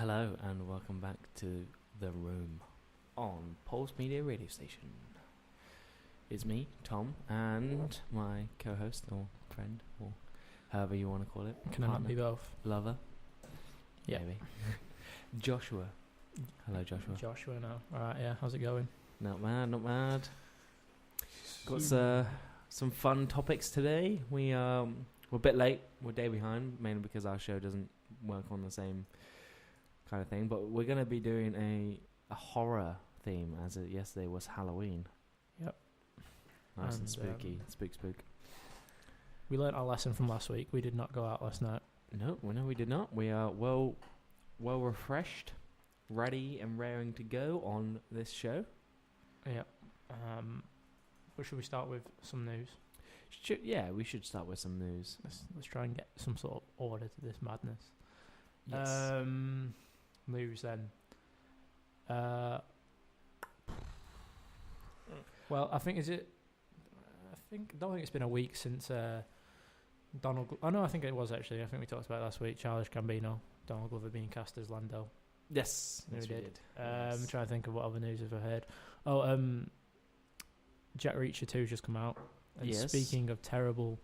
Hello and welcome back to The Room on Pulse Media Radio Station. It's me, Tom, and my co-host or friend, or however you want to call it. Can I not be both? Lover? Yeah. Maybe. Joshua. Hello, Joshua. Joshua now. Alright, yeah, how's it going? Not bad, not bad. Got some fun topics today. We're a bit late. We're a day behind, mainly because our show doesn't work on the same kind of thing. But we're going to be doing a horror theme, as yesterday was Halloween. Yep. Nice and spooky. Spook. We learnt our lesson from last week. We did not go out last night. No, we did not. We are well refreshed, ready and raring to go on this show. Yep. What should we start with? Some news. We should start with some news. Let's try and get some sort of order to this madness. Yes. News then. Well, I don't think it's been a week since Donald. I think it was actually. I think we talked about it last week. Childish Gambino, Donald Glover being cast as Lando. Yes, we did. Yes. I'm trying to think of what other news have I heard. Jack Reacher 2 just come out. And speaking of terrible,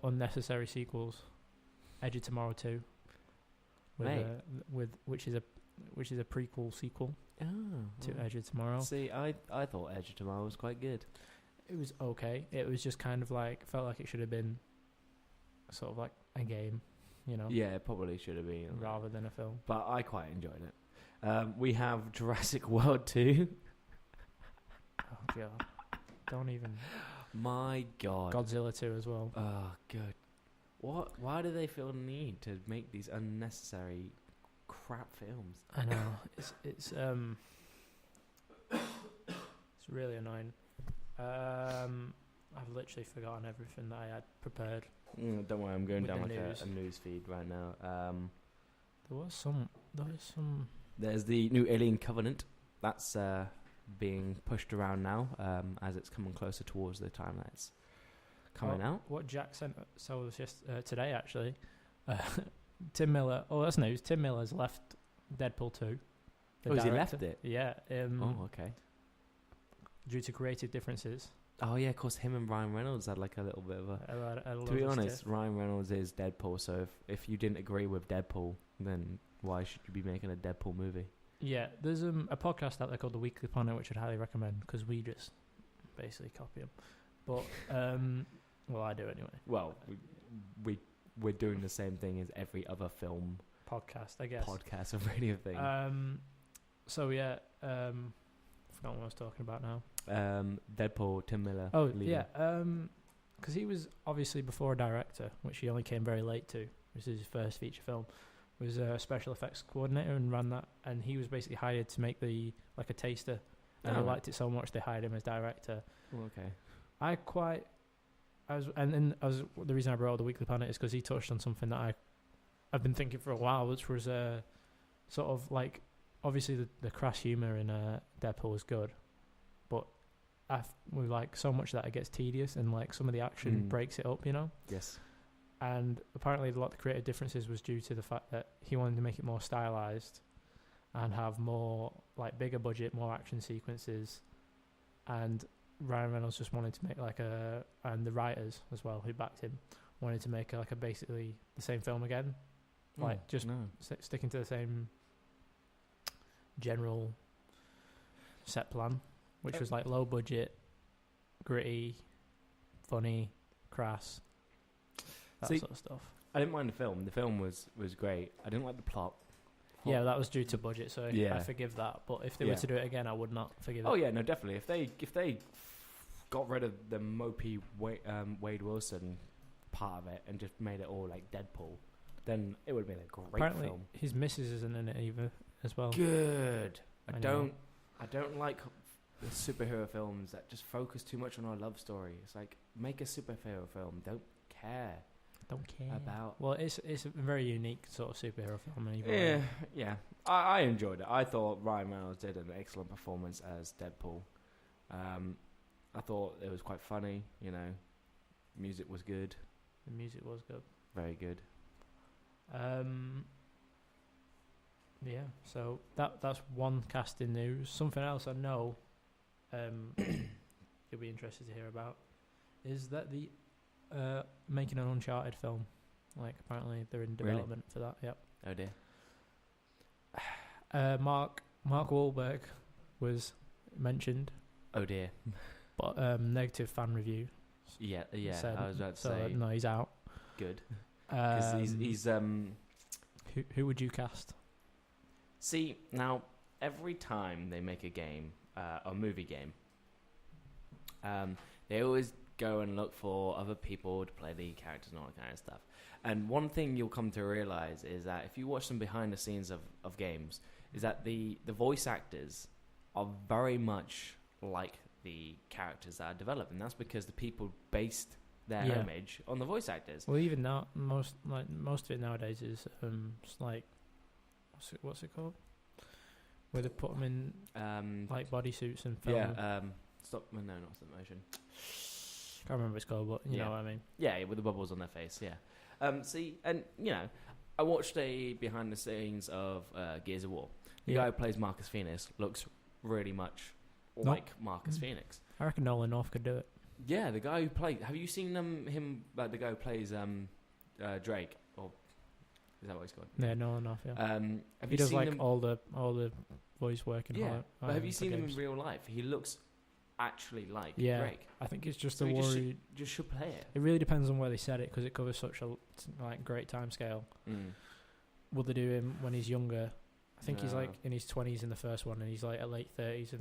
unnecessary sequels, Edge of Tomorrow 2, which is a prequel sequel to Edge of Tomorrow. See, I thought Edge of Tomorrow was quite good. It was okay. It was just kind of felt like it should have been sort of like a game, you know? Yeah, it probably should have been. Rather than a film. But I quite enjoyed it. We have Jurassic World 2. Oh, God. Don't even... My God. Godzilla 2 as well. Oh, good. What? Why do they feel the need to make these unnecessary crap films? I know. It's really annoying. I've literally forgotten everything that I had prepared. Don't worry, I'm going down like news. a news feed right now. There's the new Alien Covenant. That's being pushed around now as it's coming closer towards the time that it's coming out. What Jack sent us today, actually. Tim Miller. Oh, that's news. Tim Miller's left Deadpool 2. Has he left it? Yeah. Okay. Due to creative differences. Oh, yeah, of course, him and Ryan Reynolds had like a little bit of a... To be honest, Ryan Reynolds is Deadpool, so if you didn't agree with Deadpool, then why should you be making a Deadpool movie? Yeah, there's a podcast out there called The Weekly Planet, which I'd highly recommend, because we just basically copy them. But, I do anyway. Well, we're doing the same thing as every other film... Podcast, I guess. Podcast or radio thing. Forgot what I was talking about now. Deadpool, Tim Miller. Oh, leading. Yeah. Because he was obviously before a director, which he only came very late to. This is his first feature film. Was a special effects coordinator and ran that. And he was basically hired to make a taster. And he liked it so much they hired him as director. Oh, okay. The reason I brought up The Weekly Planet is because he touched on something that I've been thinking for a while, which was sort of like, obviously the crass humour in Deadpool is good, but we like so much that it gets tedious and like some of the action breaks it up, you know? Yes. And apparently a lot of the creative differences was due to the fact that he wanted to make it more stylized and have more like bigger budget, more action sequences, and Ryan Reynolds just wanted to make and the writers as well who backed him wanted to make a basically the same film again, sticking to the same general set plan, which was like low budget, gritty, funny, crass, sort of stuff. I didn't mind the film. The film was great. I didn't like the plot. Yeah, that was due to budget, so I forgive that. But if they were to do it again, I would not forgive it. Oh yeah, no, definitely. If they got rid of the mopey Wade Wilson part of it and just made it all like Deadpool, then it would have been a great film. His missus isn't in it either as well. Good. I don't like the superhero films that just focus too much on our love story. It's like, make a superhero film. Don't care about. Well, it's a very unique sort of superhero film. Yeah. I enjoyed it. I thought Ryan Reynolds did an excellent performance as Deadpool. I thought it was quite funny. You know, music was good. The music was good. Very good. Yeah, so that's one casting news. Something else I know, you'll be interested to hear about, is that the making an Uncharted film. Like apparently they're in development for that. Yep. Oh dear. Mark Wahlberg was mentioned, Oh dear. but negative fan review. Yeah. Said, I was about to so say. no, he's out. Good. Because he's Who would you cast? See, now every time they make a game, a movie game, they always go and look for other people to play the characters and all that kind of stuff. And one thing you'll come to realize is that if you watch some behind the scenes of games, is that the voice actors are very much like the characters that are developed, and that's because the people based their image on the voice actors. Well, even now, most of it nowadays is just like what's it called? Where they put them in like bodysuits and film. Yeah. Not stop motion. Can't remember what it's called, but you know what I mean. Yeah, with the bubbles on their face. Yeah. See, and I watched a behind the scenes of Gears of War. The guy who plays Marcus Phoenix looks really much like Marcus Phoenix. I reckon Nolan North could do it. Yeah, the guy who played. Have you seen him? Like the guy who plays Drake, or is that what he's called? Yeah, Nolan North. Yeah. Have he you does seen like him? all the voice work and Yeah, but have you seen him games. in real life? He looks actually like Yeah, Drake. I think it's just So a you worry. just should play it. It really depends on where they set it because it covers such a great time scale. Will they do him when he's younger? I think he's like in his 20s in the first one, and he's like at late 30s in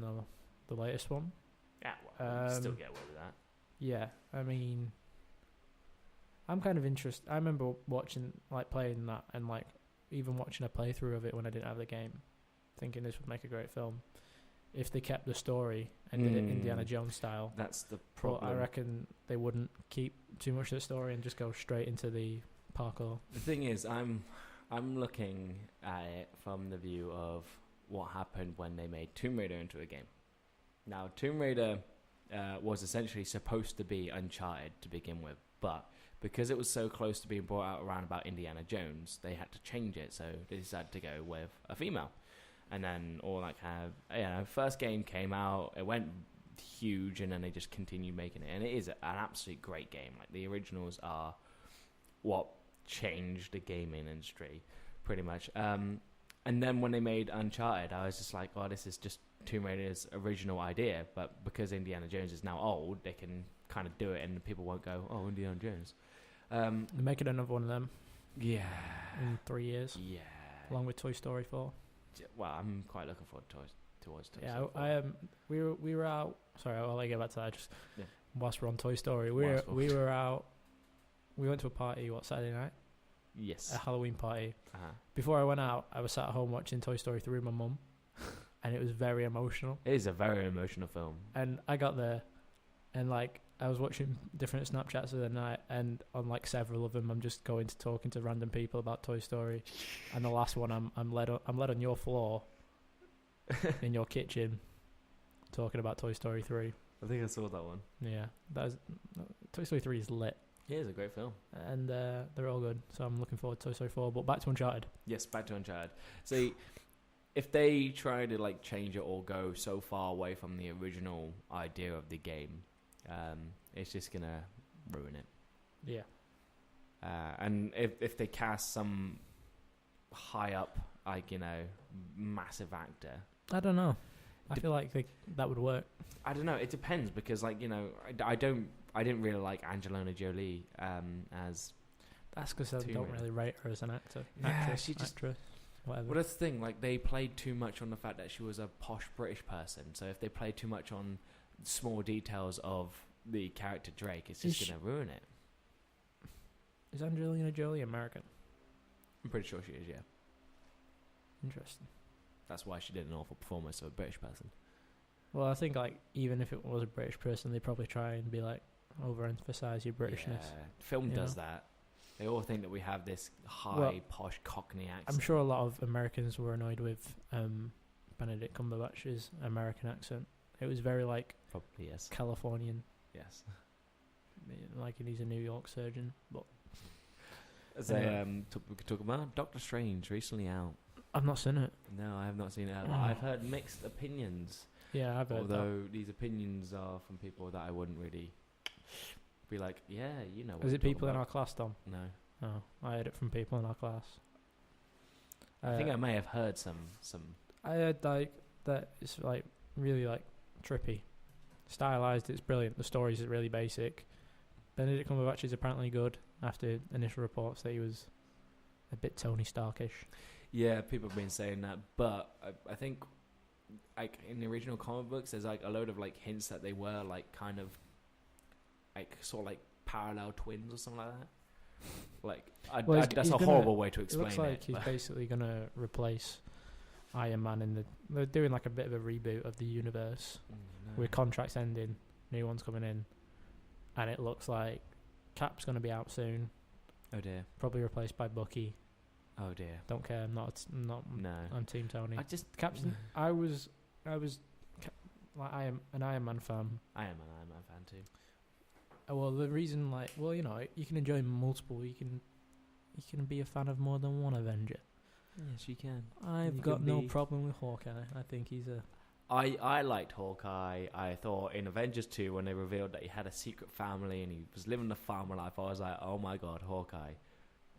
the latest one. Yeah, well, still get away with that. Yeah, I mean, I'm kind of interested. I remember watching, like, playing that and, like, even watching a playthrough of it when I didn't have the game, thinking this would make a great film. If they kept the story and did it Indiana Jones style. That's the problem. But I reckon they wouldn't keep too much of the story and just go straight into the parkour. The thing is, I'm looking at it from the view of what happened when they made Tomb Raider into a game. Now, Tomb Raider was essentially supposed to be Uncharted to begin with, but because it was so close to being brought out around about Indiana Jones, they had to change it, so they decided to go with a female. And then all that kind of, first game came out, it went huge, and then they just continued making it. And it is an absolutely great game. Like, the originals are what changed the gaming industry, pretty much. And then when they made Uncharted, I was just like, oh, this is just Tomb Raider's original idea. But because Indiana Jones is now old, they can kind of do it, and people won't go, oh, Indiana Jones. They're making another one of them. Yeah. In 3 years. Yeah. Along with Toy Story 4. Well, I'm quite looking forward towards Toy Story 4. We were out. Sorry, I'll let you get back to that. Just whilst we're on Toy Story, we were out. We went to a party. Saturday night? Yes. A Halloween party. Before I went out, I was sat at home watching Toy Story 3 with my mum, and it was very emotional. It is a very emotional film. And I got there, and like I was watching different Snapchats of the night, and on like several of them, I'm just talking to random people about Toy Story. And the last one, I'm led on your floor in your kitchen, talking about Toy Story 3. I think I saw that one. Yeah, Toy Story 3 is lit. It is a great film. And they're all good, so I'm looking forward to Toy Story 4. But back to Uncharted. Yes, back to Uncharted. See, if they try to like change it or go so far away from the original idea of the game, it's just gonna ruin it. Yeah. And if they cast some high up, like, massive actor, I don't know. I feel like that would work. I don't know. It depends because, like, I didn't really like Angelina Jolie as. That's because I don't really rate her as an actor. Yeah, actress, whatever. Well, that's the thing. Like, they played too much on the fact that she was a posh British person. So if they played too much on small details of the character Drake, it's just going to ruin it. Is Angelina Jolie American? I'm pretty sure she is, yeah. Interesting. That's why she did an awful performance of a British person. Well, I think, like, even if it was a British person, they'd probably try and be like, overemphasize your Britishness. Yeah, film does that. They all think that we have this high, posh Cockney accent. I'm sure a lot of Americans were annoyed with Benedict Cumberbatch's American accent. It was very, like, probably, yes, Californian. Yes. Like, he's a New York surgeon, but... As we could talk about Doctor Strange, recently out. I've not seen it. No, I have not seen it. I've heard mixed opinions. Yeah, I've heard Although these opinions are from people that I wouldn't really be like, yeah, you know. What Is I'm it people talking in our about. class, Tom? No. Oh, I heard it from people in our class. I think I may have heard some. I heard like that it's like really like trippy, stylized. It's brilliant. The stories is really basic. Benedict Cumberbatch is apparently good after initial reports that he was a bit Tony Starkish. Yeah, people have been saying that, but I think like in the original comic books, there's like a load of like hints that they were like kind of like sort of like parallel twins or something like that. Like that's a horrible way to explain it. Looks like he's basically gonna replace Iron Man they're doing like a bit of a reboot of the universe with contracts ending, new ones coming in, and it looks like Cap's gonna be out soon. Oh dear. Probably replaced by Bucky. Oh dear. Don't care. I'm not. No. I'm Team Tony. I just Cap's. I was like I am an Iron Man fan. I am an Iron Man fan too. Well, the reason, like, well, you know, you can enjoy multiple. You can be a fan of more than one Avenger. Yes, you can. I've got no problem with Hawkeye. I think he's a. I liked Hawkeye. I thought in Avengers 2 when they revealed that he had a secret family and he was living the farmer life, I was like, oh my god, Hawkeye,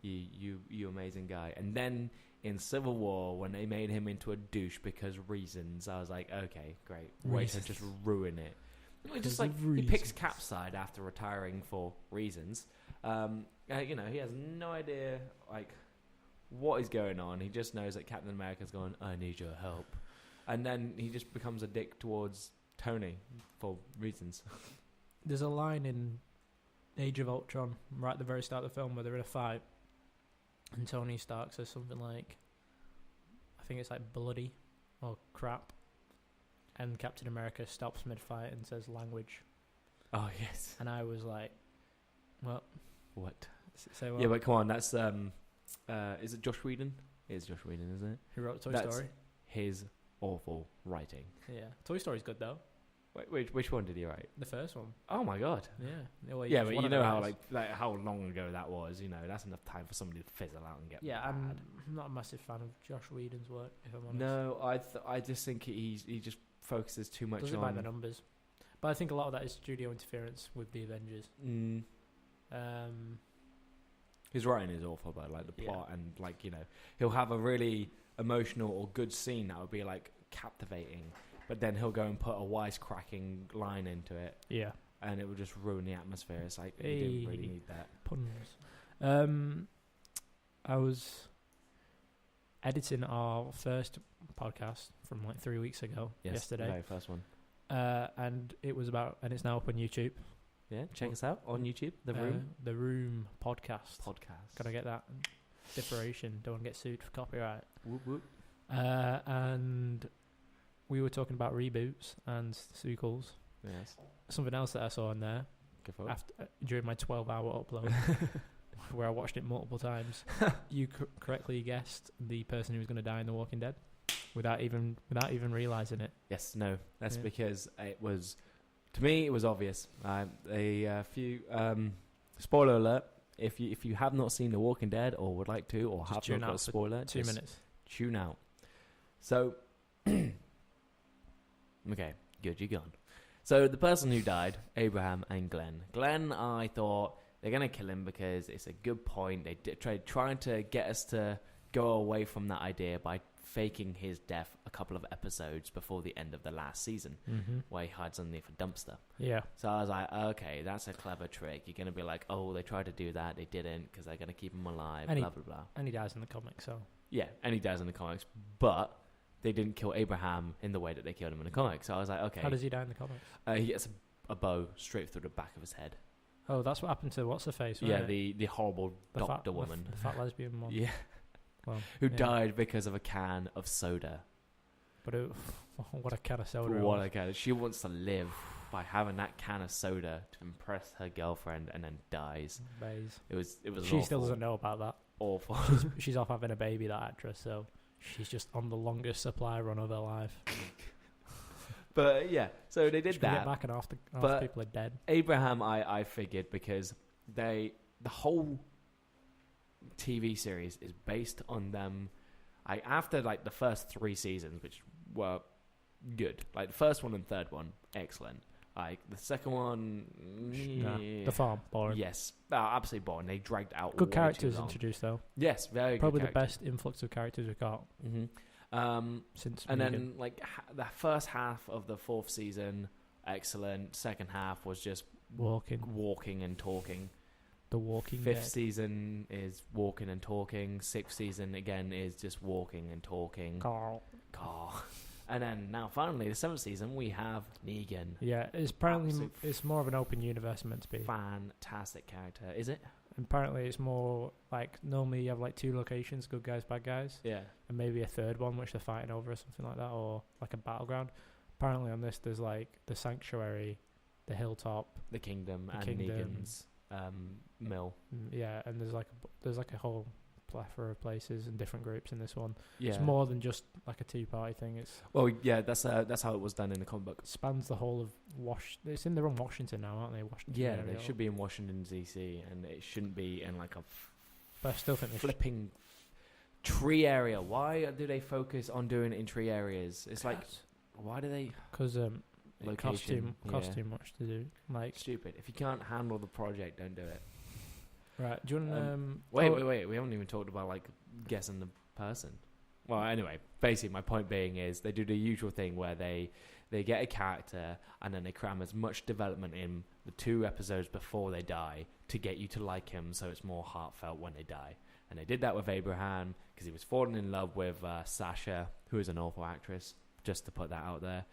you amazing guy. And then in Civil War when they made him into a douche because reasons, I was like, okay, great, way to just ruin it. Just like he picks Cap's side after retiring for reasons. You know, he has no idea like what is going on. He just knows that Captain America's going, I need your help. And then he just becomes a dick towards Tony for reasons. There's a line in Age of Ultron right at the very start of the film where they're in a fight and Tony Stark says something like, I think it's like bloody or crap. And Captain America stops mid-fight and says language. Oh, yes. And I was like, what? What? Say what? Yeah, but come on, that's, is it Josh Whedon? It is Josh Whedon, isn't it? Who wrote Toy That's Story? his awful writing. Yeah. Toy Story's good, though. Wait, which one did he write? The first one. Oh, my God. Yeah. Well, Yeah, but you know how like how long ago that was, you know, that's enough time for somebody to fizzle out and get Yeah, bad. I'm not a massive fan of Josh Whedon's work, if I'm honest. No, I just think he just focuses too much Doesn't on... mind the numbers. But I think a lot of that is studio interference with the Avengers. His writing is awful, but like the plot and like, you know, he'll have a really emotional or good scene that would be like captivating, but then he'll go and put a wisecracking line into it. Yeah. And it will just ruin the atmosphere. It's like, you didn't really need that. Puns. I was editing our first podcast from like 3 weeks ago, yesterday. The very first one. And it's now up on YouTube. Yeah, check us out on YouTube. The Room. The Room podcast. Gotta get that differentiation. Don't want to get sued for copyright. Whoop, whoop. And we were talking about reboots and sequels. Yes. Something else that I saw in there during my 12-hour upload, where I watched it multiple times. You correctly guessed the person who was going to die in The Walking Dead, without even realizing it. Yes. No. That's because it was. To me, it was obvious. A few spoiler alert. If you have not seen The Walking Dead or would like to, or have not got a spoiler, 2 minutes. Tune out. So, okay, good, you're gone. So the person who died, Abraham and Glenn. Glenn, I thought they're gonna kill him because it's a good point. They trying to get us to go away from that idea by faking his death a couple of episodes before the end of the last season, where he hides underneath a dumpster. Yeah. So I was like, okay, that's a clever trick. You're going to be like, oh, they tried to do that, they didn't, because they're going to keep him alive, blah, blah, blah. And he dies in the comics, so... Yeah, and he dies in the comics, but they didn't kill Abraham in the way that they killed him in the comics. So I was like, okay. How does he die in the comics? He gets a bow straight through the back of his head. Oh, that's what happened to what's-her-face, right? Yeah, the horrible doctor woman. The fat lesbian one. Yeah. Well, who died because of a can of soda. But what a can of soda. What a can. She wants to live by having that can of soda to impress her girlfriend and then dies. It was She awful. still doesn't know about that. Awful. She's off having a baby, that actress, so she's just on the longest supply run of her life. But yeah, so they did that. Get back and half people are dead. Abraham, I figured, because the whole TV series is based on them After like the first 3 seasons, which were good, like the first one and third one, excellent. Like the second one, The Farm, boring. Yes, absolutely boring. They dragged out. Good way characters too long. introduced though. Yes, very probably good. The best influx of characters we've got since. And Megan. then like the first half of the 4th season, excellent. Second half was just walking and talking. The Walking 5th Dead. season is walking and talking. 6th season again is just walking and talking. Carl. And then now finally the 7th season we have Negan. Yeah, it's apparently it's more of an open universe meant to be. Fantastic character, is it? Apparently it's more like normally you have like 2 locations, good guys, bad guys. Yeah. And maybe a third one which they're fighting over or something like that, or like a battleground. Apparently on this there's like the Sanctuary, the Hilltop, The Kingdom, The and Kingdom. Negan's mill. Yeah, and there's like a whole plethora of places and different groups in this one. Yeah. It's more than just like a 2-party thing. It's that's how it was done in the comic book. spans the whole of It's in their own Washington now, aren't they? Washington Yeah, area. they should be in Washington D.C. and it shouldn't be in like a But I still think they should. flipping tree area. Why do they focus on doing it in tree areas? It's like, why do they? Because it costs Location, too much to do. Like, Stupid. If you can't handle the project, don't do it. right? Do you want to? Wait. We haven't even talked about like guessing the person. Well, anyway, basically my point being is they do the usual thing where they get a character and then they cram as much development in the 2 episodes before they die to get you to like him, so it's more heartfelt when they die. And they did that with Abraham because he was falling in love with Sasha, who is an awful actress, just to put that out there.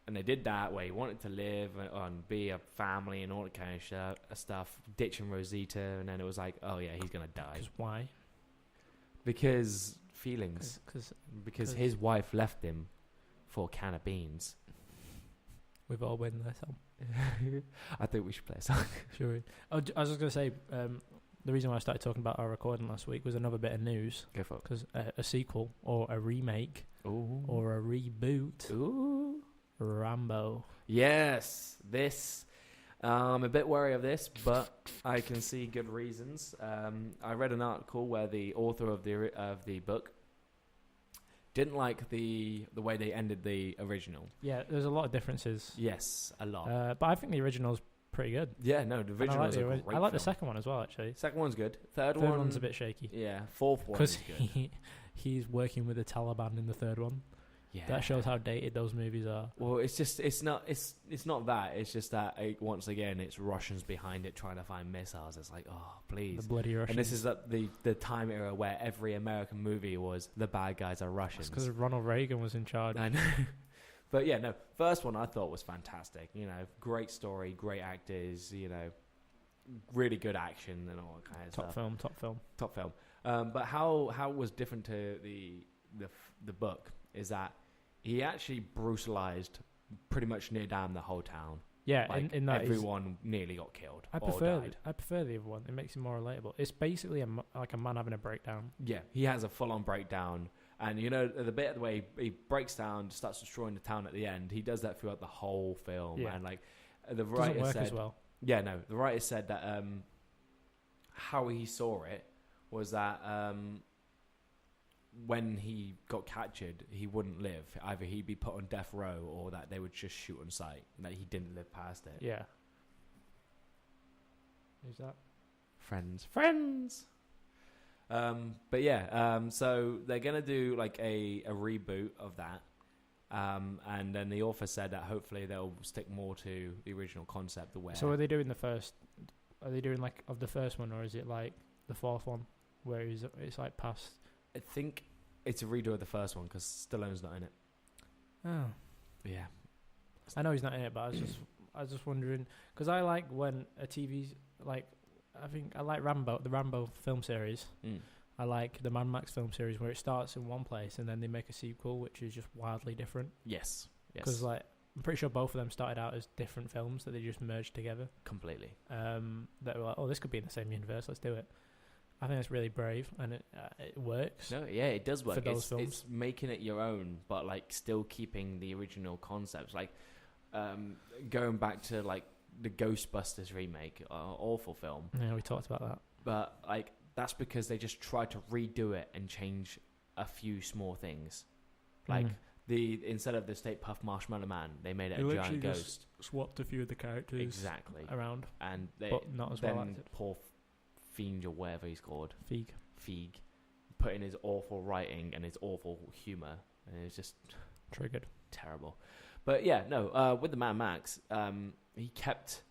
And they did that where he wanted to live and be a family and all that kind of stuff, ditching Rosita, and then it was like, oh yeah, he's gonna die. Because why? Because feelings. Because his wife left him for a can of beans. We've all been there. So. I think we should play a song. Sure. I was just going to say, the reason why I started talking about our recording last week was another bit of news. Go for it. Because a sequel or a remake Ooh. or a reboot. Ooh. Rambo. Yes. This. I'm a bit wary of this, but I can see good reasons. I read an article where the author of the book didn't like the way they ended the original. Yeah, there's a lot of differences. Yes, a lot. But I think the original's pretty good. Yeah, no, the original is a great I like the film. second one as well, actually. Second one's good. Third one's a bit shaky. Yeah, fourth one is good. Because he's working with the Taliban in the third one. Yeah, that shows how dated those movies are. Well, it's not that. It's just that once again, it's Russians behind it trying to find missiles. It's like, oh, please. The bloody Russians. And this is the time era where every American movie was the bad guys are Russians. Because Ronald Reagan was in charge. I know. But yeah, no. First one I thought was fantastic. You know, great story, great actors. You know, really good action and all that kind of stuff. Top film. But how it was different to the book is that he actually brutalized pretty much near down the whole town. Yeah, like in that everyone nearly got killed. I or died. prefer the other one. It makes it more relatable. It's basically like a man having a breakdown. Yeah, he has a full-on breakdown. And, you know, the bit where he breaks down, starts destroying the town at the end, he does that throughout the whole film. Yeah. And, like, the writer doesn't work said... as well. Yeah, no. The writer said that how he saw it was that when he got captured, he wouldn't live. Either he'd be put on death row or that they would just shoot on sight. And that he didn't live past it. Yeah. Who's that? Friends. But yeah, so they're gonna do like a reboot of that, and then the author said that hopefully they'll stick more to the original concept. So are they doing the first? Are they doing like of the first one, or is it like the fourth one where it's like past? I think it's a redo of the first one because Stallone's not in it. Oh, yeah. I know he's not in it, but I was just wondering because I like when a TV's like. I think I like the Rambo film series. I like the Mad Max film series where it starts in one place and then they make a sequel which is just wildly different. Yes. Because like I'm pretty sure both of them started out as different films that they just merged together. Completely. That were like, oh, this could be in the same universe. Let's do it. I think that's really brave and it works. No, yeah, it does work. For those films. It's making it your own, but like still keeping the original concepts. Like going back to like the Ghostbusters remake, awful film. Yeah, we talked about that. But like that's because they just tried to redo it and change a few small things. Like instead of the Stay Puft Marshmallow Man, they made it a giant ghost. Swapped a few of the characters Exactly. around, and but not as well acted. Poor Fiend or whatever he's called, Feig, put in his awful writing and his awful humor, and it's just triggered. Terrible. But yeah, no. With the Mad Max, he kept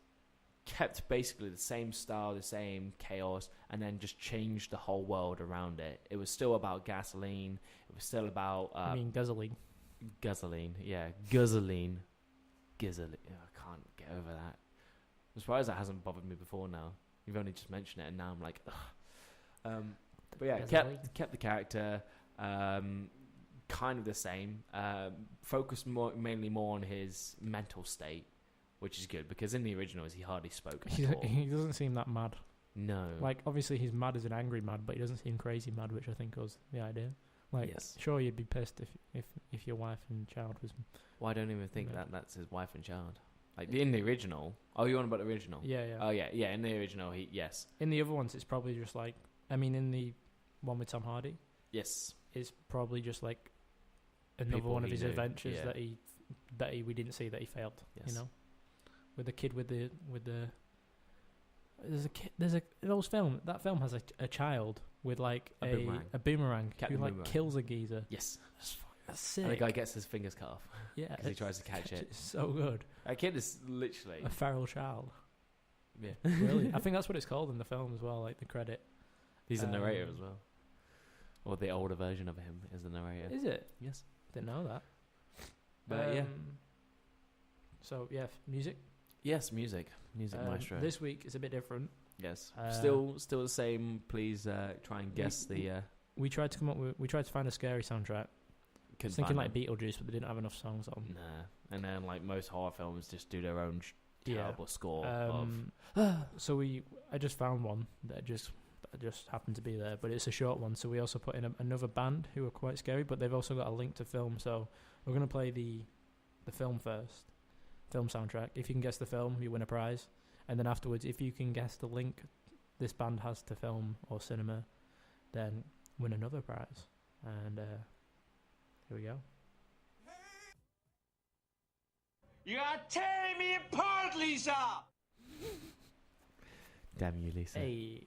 basically the same style, the same chaos, and then just changed the whole world around it. It was still about gasoline. It was still about. I mean, gasoline. Guzzling, yeah, guzzling. I can't get over that. I'm surprised that hasn't bothered me before now. You've only just mentioned it, and now I'm like, ugh. But yeah, kept the character kind of the same. Focused mainly more on his mental state, which is good because in the originals he hardly spoke at all. He doesn't seem that mad. No, like obviously he's mad as an angry mad, but he doesn't seem crazy mad, which I think was the idea. Like, sure, you'd be pissed if your wife and child was. Well, I don't even think that's his wife and child. Like in the original. Oh, you on about the original? Yeah. Oh yeah. In the original, yes. In the other ones, it's probably just like. I mean, in the one with Tom Hardy. Yes. It's probably just like another one of his adventures that we didn't see that he failed. Yes. You know, with the kid with the. That film has a child with like a boomerang who like kills a geezer. Yes, that's sick. And the guy gets his fingers cut off. Yeah, because he tries to catch it. It's so good. That kid is literally a feral child. Yeah, really. I think that's what it's called in the film as well. Like the credit. He's a narrator as well, or the older version of him is the narrator. Is it? Yes, didn't know that. But yeah. So yeah, music. Yes, music maestro. This week is a bit different. Yes, still the same. Please try and guess the. We tried to find a scary soundtrack. I was thinking like Beetlejuice, but they didn't have enough songs on. Nah, and then like most horror films just do their own terrible score. So I just found one that just happened to be there, but it's a short one. So we also put in another band who are quite scary, but they've also got a link to film. So we're gonna play the film first. Film soundtrack. If you can guess the film, you win a prize. And then afterwards, if you can guess the link this band has to film or cinema, then win another prize. And here we go. You are tearing me apart, Lisa! Damn you, Lisa. Hey.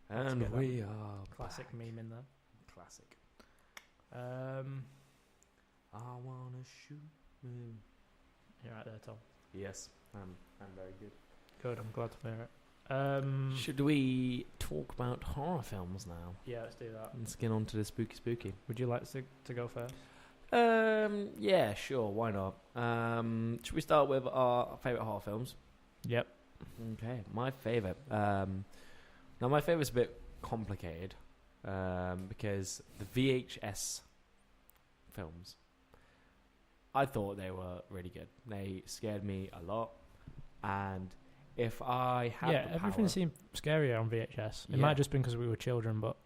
And we are classic back. Meme in there. Classic. I wanna shoot me. You're right there, Tom. Yes, I'm very good. Good, I'm glad to hear it. Should we talk about horror films now? Yeah, let's do that. Let's get on to the spooky. Would you like to go first? Yeah, sure, why not? Should we start with our favourite horror films? Yep. Okay, my favourite. Now, my favourite's a bit complicated because the VHS films, I thought they were really good. They scared me a lot. And if I had the power... everything seemed scarier on VHS. It might have just been because we were children, but...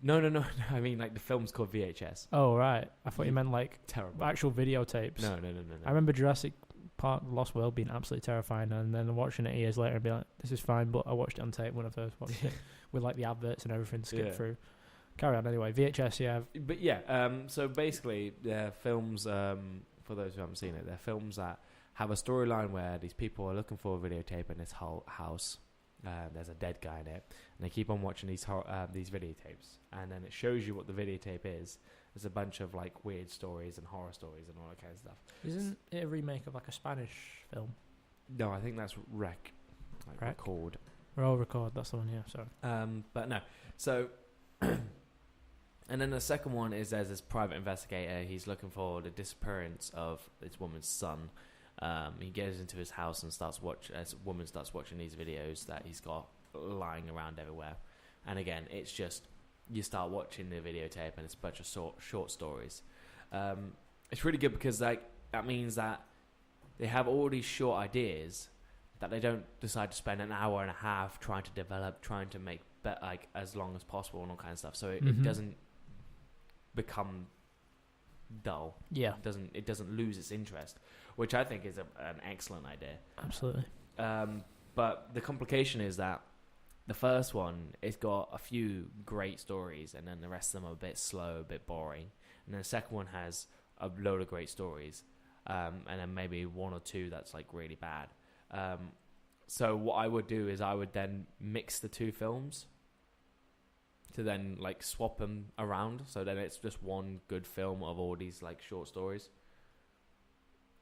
No. I mean, like, the film's called VHS. Oh, right. I thought you meant, like, terrible actual videotapes. No. I remember Jurassic Park Lost World being absolutely terrifying, and then watching it years later and be like, this is fine, but I watched it on tape when I first watched it, with, like, the adverts and everything skipped through. Carry on anyway. VHS, yeah. But, yeah, so basically, they're films, for those who haven't seen it, they're films that have a storyline where these people are looking for a videotape in this whole house. There's a dead guy in it, and they keep on watching these videotapes, and then it shows you what the videotape is. There's a bunch of like weird stories and horror stories and all that kind of stuff. Isn't it a remake of like a Spanish film? No, I think that's Record. Record. That's the one. Yeah, sorry. But no. So, and then the second one is there's this private investigator. He's looking for the disappearance of this woman's son. He goes into his house and as a woman starts watching these videos that he's got lying around everywhere. And again, it's just, you start watching the videotape and it's a bunch of short stories. It's really good because that means that they have all these short ideas that they don't decide to spend an hour and a half trying to develop, trying to make like as long as possible and all kinds of stuff. So it doesn't become dull. Yeah. It doesn't lose its interest, which I think is an excellent idea. Absolutely. But the complication is that the first one, it's got a few great stories, and then the rest of them are a bit slow, a bit boring. And then the second one has a load of great stories, and then maybe one or two that's like really bad. So what I would do is I would then mix the two films to then like swap them around, so then it's just one good film of all these like short stories.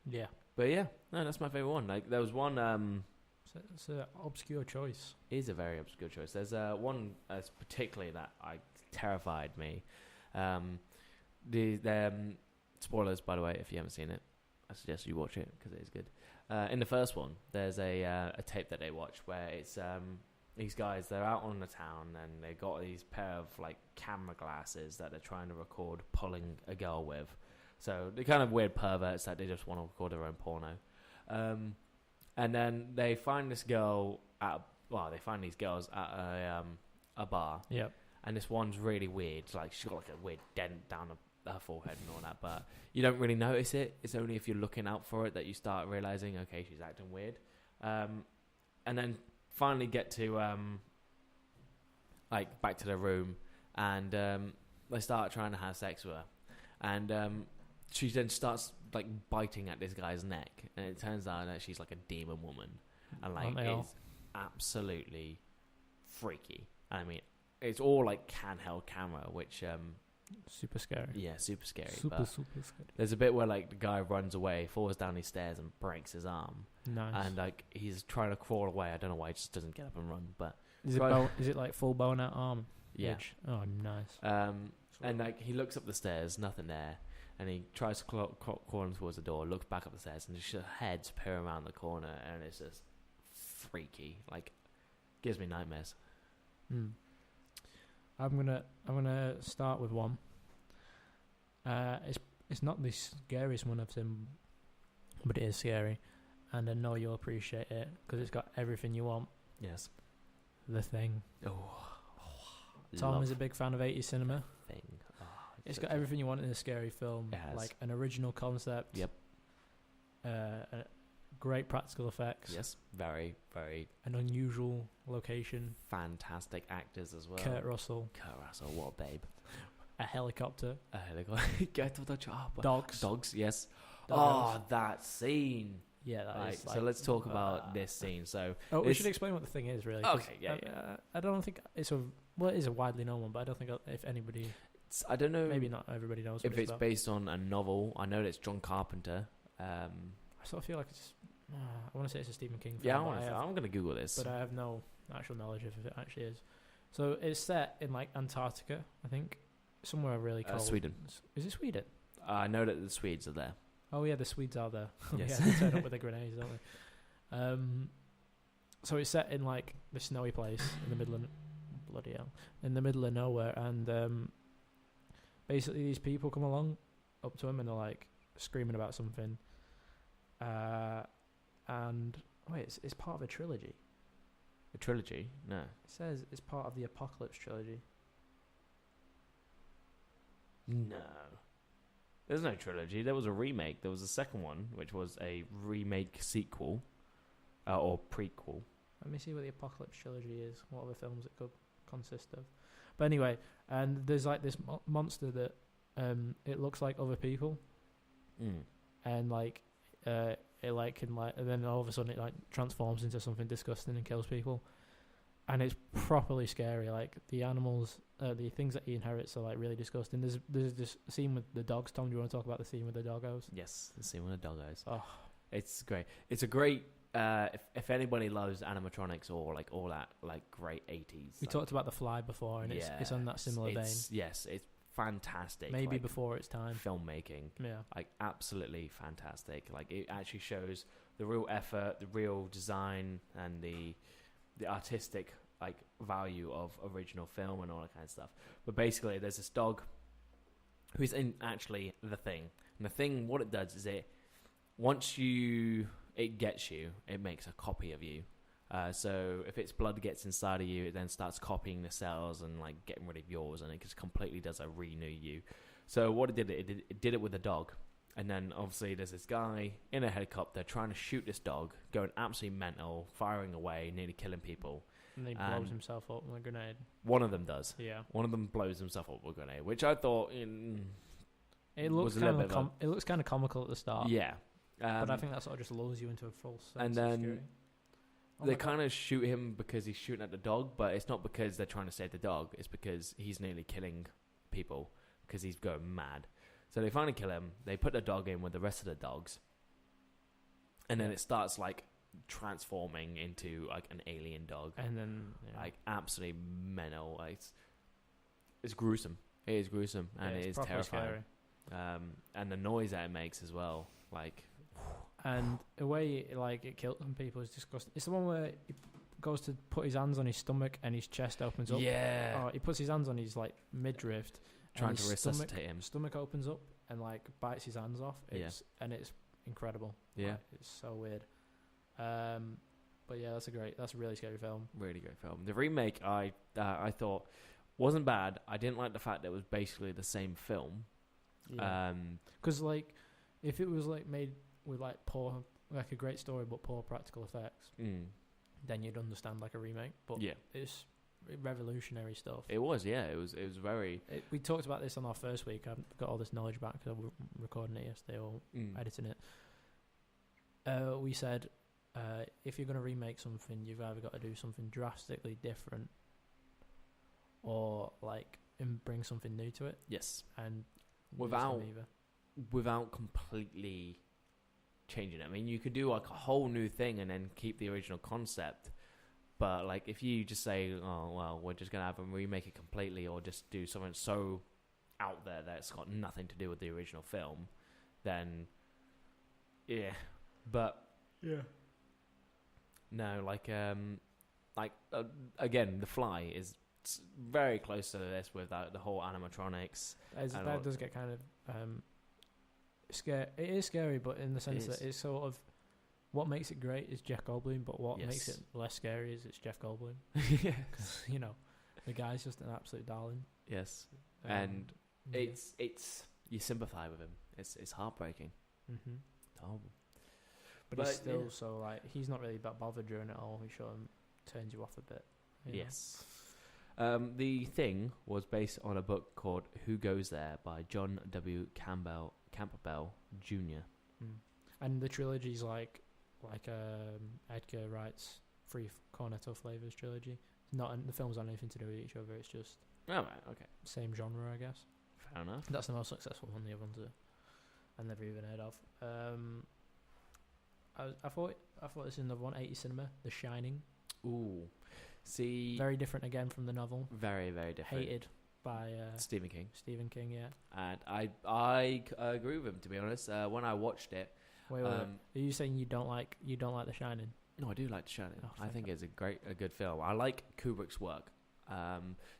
Yeah. But yeah, no, that's my favorite one. Like there was one. It's an obscure choice. It is a very obscure choice. There's one particularly that terrified me. Spoilers, by the way, if you haven't seen it, I suggest you watch it because it is good. In the first one, there's a tape that they watch where it's these guys, they're out on the town and they got these pair of like camera glasses that they're trying to record pulling a girl with. So they're kind of weird perverts that they just want to record their own porno. And then they find this girl they find these girls at a bar. Yep. And this one's really weird. Like she's got like a weird dent down her forehead and all that, but you don't really notice it. It's only if you're looking out for it that you start realizing, okay, she's acting weird. And then finally get to like back to the room, and they start trying to have sex with her, and she then starts like biting at this guy's neck, and it turns out that she's like a demon woman, and like it's absolutely freaky. I mean, it's all like handheld camera, which super scary. Yeah, super scary. Super scary. There's a bit where like the guy runs away, falls down these stairs, and breaks his arm. Nice. And like he's trying to crawl away. I don't know why he just doesn't get up and run. But is it like full bone out arm? Yeah. Edge? Oh, nice. And like he looks up the stairs, nothing there, and he tries to crawl towards the door, looks back up the stairs, and just heads peer around the corner, and it's just freaky. Like gives me nightmares. I'm gonna start with one. It's not the scariest one I've seen, but it is scary, and I know you'll appreciate it because it's got everything you want. Yes. The Thing. Oh. Tom is a big fan of 80s cinema. Thing. Oh, it's got everything you want in a scary film. It has. Like an original concept. Yep. Great practical effects. Yes. Very, very. An unusual location. Fantastic actors as well. Kurt Russell, what a babe. a helicopter. Get to the chopper. Dogs. Yes. Dogs. Oh, that scene. Yeah, that is. So let's talk about this scene. So we should explain what The Thing is, really. Okay, yeah. I don't think it is a widely known one, but I don't think if anybody. I don't know. Maybe not everybody knows. If it's based on a novel, I know that it's John Carpenter. I sort of feel like it's. I want to say it's a Stephen King film. Yeah, I'm going to Google this. But I have no actual knowledge of if it actually is. So it's set in like Antarctica, I think, somewhere really cold. Sweden. Is it Sweden? I know that the Swedes are there. Oh yeah, the Swedes are there. Yes. Yeah, they turn up with their grenades, don't they? So it's set in like this snowy place in the middle of in the middle of nowhere, and basically these people come along up to him and they're like screaming about something. And wait, it's part of a trilogy. A trilogy? No. It says it's part of the Apocalypse trilogy. No. There's no trilogy. There was a remake. There was a second one, which was a remake sequel, or prequel. Let me see what the Apocalypse trilogy is. What other films it could consist of. But anyway, and there's like this monster that it looks like other people, and like it like can like, and then all of a sudden it like transforms into something disgusting and kills people, and it's properly scary. Like the animals, the things that he inherits are like really disgusting. There's this scene with the dogs. Tom, do you want to talk about the scene with the doggos? Yes, the scene with the doggos. Oh, it's great. It's a great. If anybody loves animatronics or like all that like great 80s. We talked about The Fly before, and it's on that similar vein. Yes, it's fantastic. Maybe like, before its time. Filmmaking. Yeah. Like absolutely fantastic. Like it actually shows the real effort, the real design, and the artistic like value of original film and all that kind of stuff. But basically there's this dog who's in actually the Thing. And the Thing, what it does is it gets you, it makes a copy of you. So if its blood gets inside of you, it then starts copying the cells and like getting rid of yours, and it just completely does a renew you. So what it did it with a dog, and then obviously there's this guy in a helicopter trying to shoot this dog, going absolutely mental, firing away, nearly killing people. And he blows himself up with a grenade. One of them does. Yeah. One of them blows himself up with a grenade, which I thought it looks kind of comical at the start. Yeah. But I think that sort of just lulls you into a false sense and of then security. they kind of shoot him because he's shooting at the dog, but it's not because they're trying to save the dog. It's because he's nearly killing people because he's going mad. So they finally kill him. They put the dog in with the rest of the dogs. And then it starts like transforming into like an alien dog. And then like absolutely mental. Like, it's gruesome. It is gruesome and it is terrifying. And the noise that it makes as well. Like, and the way it kills some people is disgusting. It's the one where he goes to put his hands on his stomach and his chest opens up. Yeah. He puts his hands on his like midriff, trying to resuscitate him. Stomach opens up and like bites his hands off. It's incredible. Yeah, like, it's so weird. But yeah, that's a really scary film. Really great film. The remake, I thought wasn't bad. I didn't like the fact that it was basically the same film. Yeah. Because like, if it was like made with like a great story but poor practical effects, then you'd understand like a remake. But yeah, it's revolutionary stuff. It was, yeah. It was very. We talked about this on our first week. I've got all this knowledge back because I was recording it yesterday or editing it. We said, if you're going to remake something, you've either got to do something drastically different or like bring something new to it. Yes, and without completely changing it. I mean, you could do like a whole new thing and then keep the original concept. But like, if you just say, "Oh well, we're just gonna have them remake it completely," or just do something so out there that it's got nothing to do with the original film, then yeah. But yeah, no, again, The Fly is very close to this with the whole animatronics. That does get kind of scary. It is scary, but in the sense that it's sort of. What makes it great is Jeff Goldblum, but what makes it less scary is it's Jeff Goldblum. Yeah, you know, the guy's just an absolute darling. Yes, and it's you sympathise with him. It's heartbreaking. Mm-hmm. It's horrible, but he's still so like he's not really that bothered during it all. He sort of turns you off a bit. Yes. The Thing was based on a book called Who Goes There by John W. Campbell Jr. And the trilogy's like Edgar Wright's Three Cornetto Flavors trilogy. The films aren't anything to do with each other. It's just same genre, I guess. Fair enough. That's the most successful one. The other ones I've never even heard of. I thought this is another one. 80 Cinema, The Shining. Ooh, see, very different again from the novel. Very, very different. Hated by Stephen King. Yeah. And I agree with him, to be honest. When I watched it. Wait. Are you saying you don't like The Shining? No, I do like The Shining. I think it's a good film. I like Kubrick's work.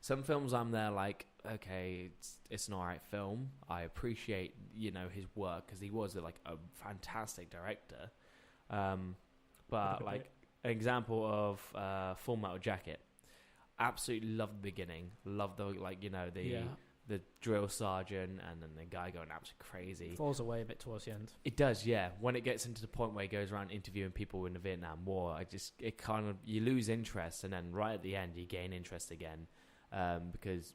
Some films I'm there like, okay, it's an alright film. I appreciate his work because he was like a fantastic director. But like an example of Full Metal Jacket, absolutely loved the beginning. Loved the drill sergeant and then the guy going absolutely crazy. Falls away a bit towards the end. It does, yeah. When it gets into the point where he goes around interviewing people in the Vietnam War, you lose interest, and then right at the end you gain interest again because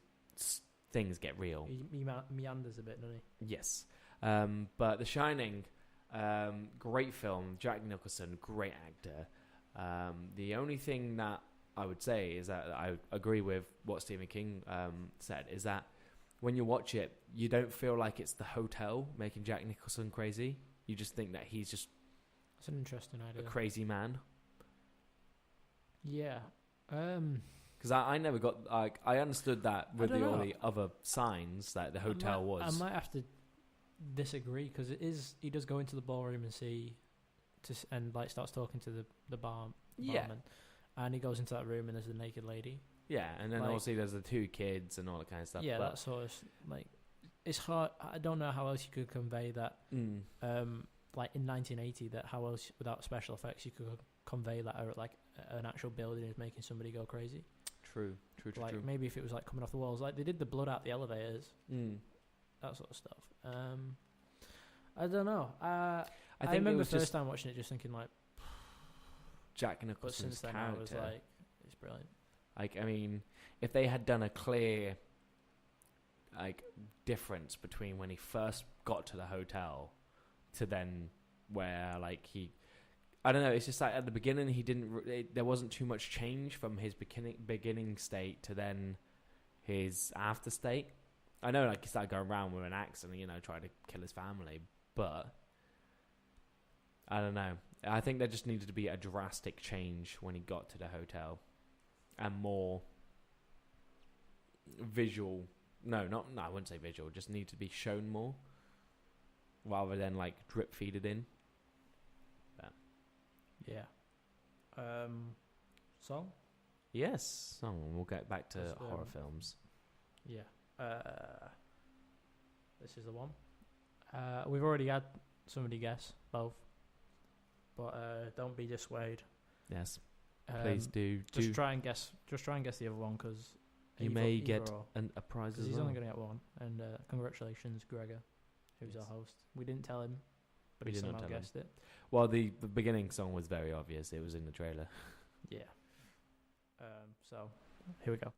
things get real. He meanders a bit, doesn't he? Yes. But The Shining, great film. Jack Nicholson, great actor. The only thing that I would say is that I agree with what Stephen King said, is that when you watch it, you don't feel like it's the hotel making Jack Nicholson crazy. You just think that he's just that's an interesting idea. A crazy man. Yeah. Because I never got I understood that with all the other signs that the hotel was. I might have to disagree because he does go into the ballroom and like starts talking to the barman. And he goes into that room and there's the naked lady. Yeah, and then obviously there's the two kids and all that kind of stuff. Yeah, that sort of like it's hard. I don't know how else you could convey that. Like in 1980, that how else without special effects you could convey that like an actual building is making somebody go crazy. True. Like maybe if it was like coming off the walls, like they did the blood out the elevators, that sort of stuff. I don't know. I remember the first time watching it, just thinking like Jack Nicholson's character. I was like, it's brilliant. Like, I mean, if they had done a clear, like, difference between when he first got to the hotel to then where, like, I don't know, it's just like at the beginning there wasn't too much change from his beginning state to then his after state. I know, like, he started going around with an axe and, trying to kill his family, but I don't know. I think there just needed to be a drastic change when he got to the hotel and more visual. No, I wouldn't say visual. Just need to be shown more rather than, like, drip feed it in. But. Yeah. Song? Yes, song. We'll get back to That's, horror films. Yeah. This is the one. We've already had somebody guess both, but don't be dissuaded. Yes, please do. Just try and guess. Just try and guess the other one, because you may get a prize as well. He's only going to get one. And congratulations, Gregor, who's our host. We didn't tell him, but he somehow guessed it. Well, the beginning song was very obvious. It was in the trailer. Yeah. So here we go.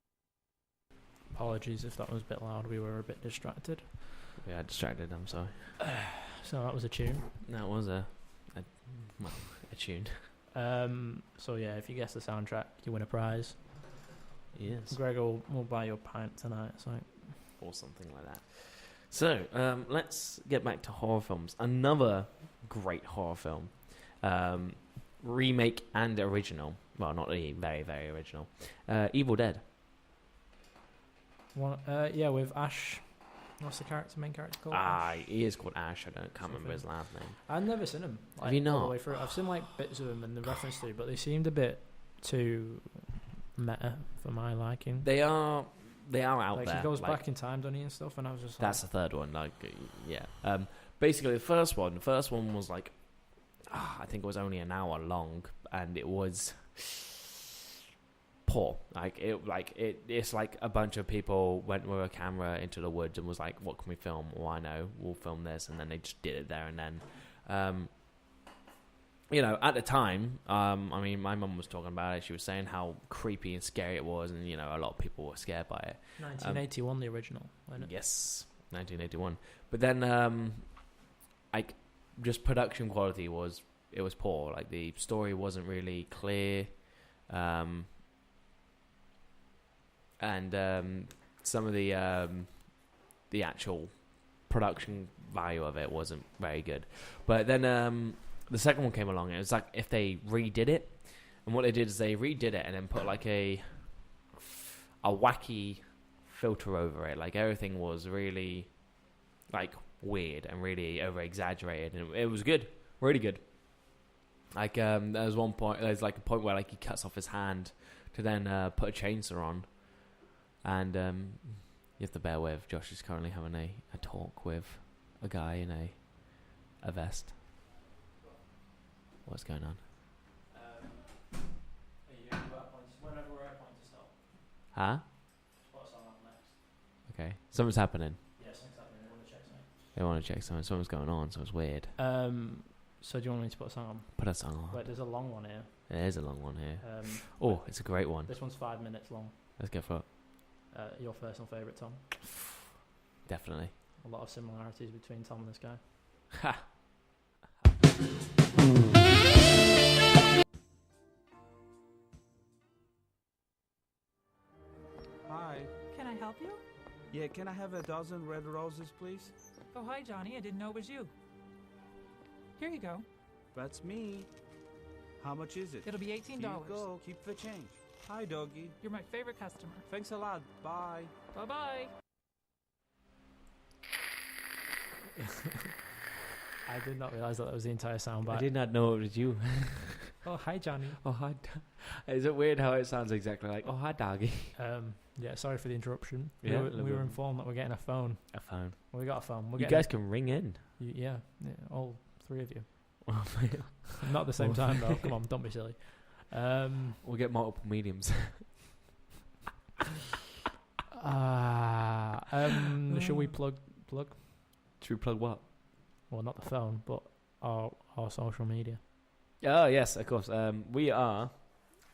Apologies if that was a bit loud. We were a bit distracted. Yeah, distracted. I'm sorry. So that was a tune. That was a tune. So yeah, if you guess the soundtrack, you win a prize. Yes. Gregor will buy you a pint tonight, so. Or something like that. So let's get back to horror films. Another great horror film, remake and original. Well, not the very, very original. Evil Dead. One, yeah, with Ash. What's the main character called? He is called Ash. I can't remember his last name. I've never seen him. Like, have you not? All the way through. I've seen like bits of him and the reference to, but they seemed a bit too meta for my liking. They are out like, there. He goes back in time, doesn't he, and stuff. And I was just that's the third one. Like, yeah. Basically, the first one was like, I think it was only an hour long, and it was poor. It's like a bunch of people went with a camera into the woods and was like, what can we film? Well, I know, we'll film this. And then they just did it there and then. At the time, I mean, my mum was talking about it. She was saying how creepy and scary it was, and, a lot of people were scared by it. 1981, the original, wasn't it? Yes, 1981. But then, just production quality was poor. Like, the story wasn't really clear. And some of the actual production value of it wasn't very good. But then the second one came along, and it was like if they redid it, and what they did is they redid it and then put like a wacky filter over it. Like, everything was really like weird and really over exaggerated, and it was good, really good. Like, there's a point where like he cuts off his hand to then put a chainsaw on. And you have to bear with, Josh is currently having a talk with a guy in a vest. What's going on? Whenever we're at a point to stop. Huh? What's on next? Okay. Something's happening. Yeah, something's happening. They want to check something. They want to check something. Something's going on, so it's weird. So do you want me to put a song on? Put a song on. Wait, there's a long one here. There is a long one here. Oh, it's a great one. This one's 5 minutes long. Let's go for it. Your personal favourite, Tom? Definitely. A lot of similarities between Tom and this guy. Ha! Hi. Can I help you? Yeah, can I have a dozen red roses, please? Oh, hi, Johnny. I didn't know it was you. Here you go. That's me. How much is it? It'll be $18. Here you go. Keep the change. Hi, doggy. You're my favorite customer. Thanks a lot. Bye. Bye-bye. I did not realise that was the entire soundbite. I did not know it was you. Oh, hi, Johnny. Oh, hi. Is it weird how it sounds exactly like, oh, hi, doggy? Yeah, sorry for the interruption. Yeah, we were informed that we're getting a phone. A phone. Well, we got a phone. You guys can ring in. Yeah, all three of you. Not at the same time, though. Come on, don't be silly. We'll get multiple mediums. Shall we plug? Should we plug what? Well, not the phone, but our social media. Oh, yes, of course. We are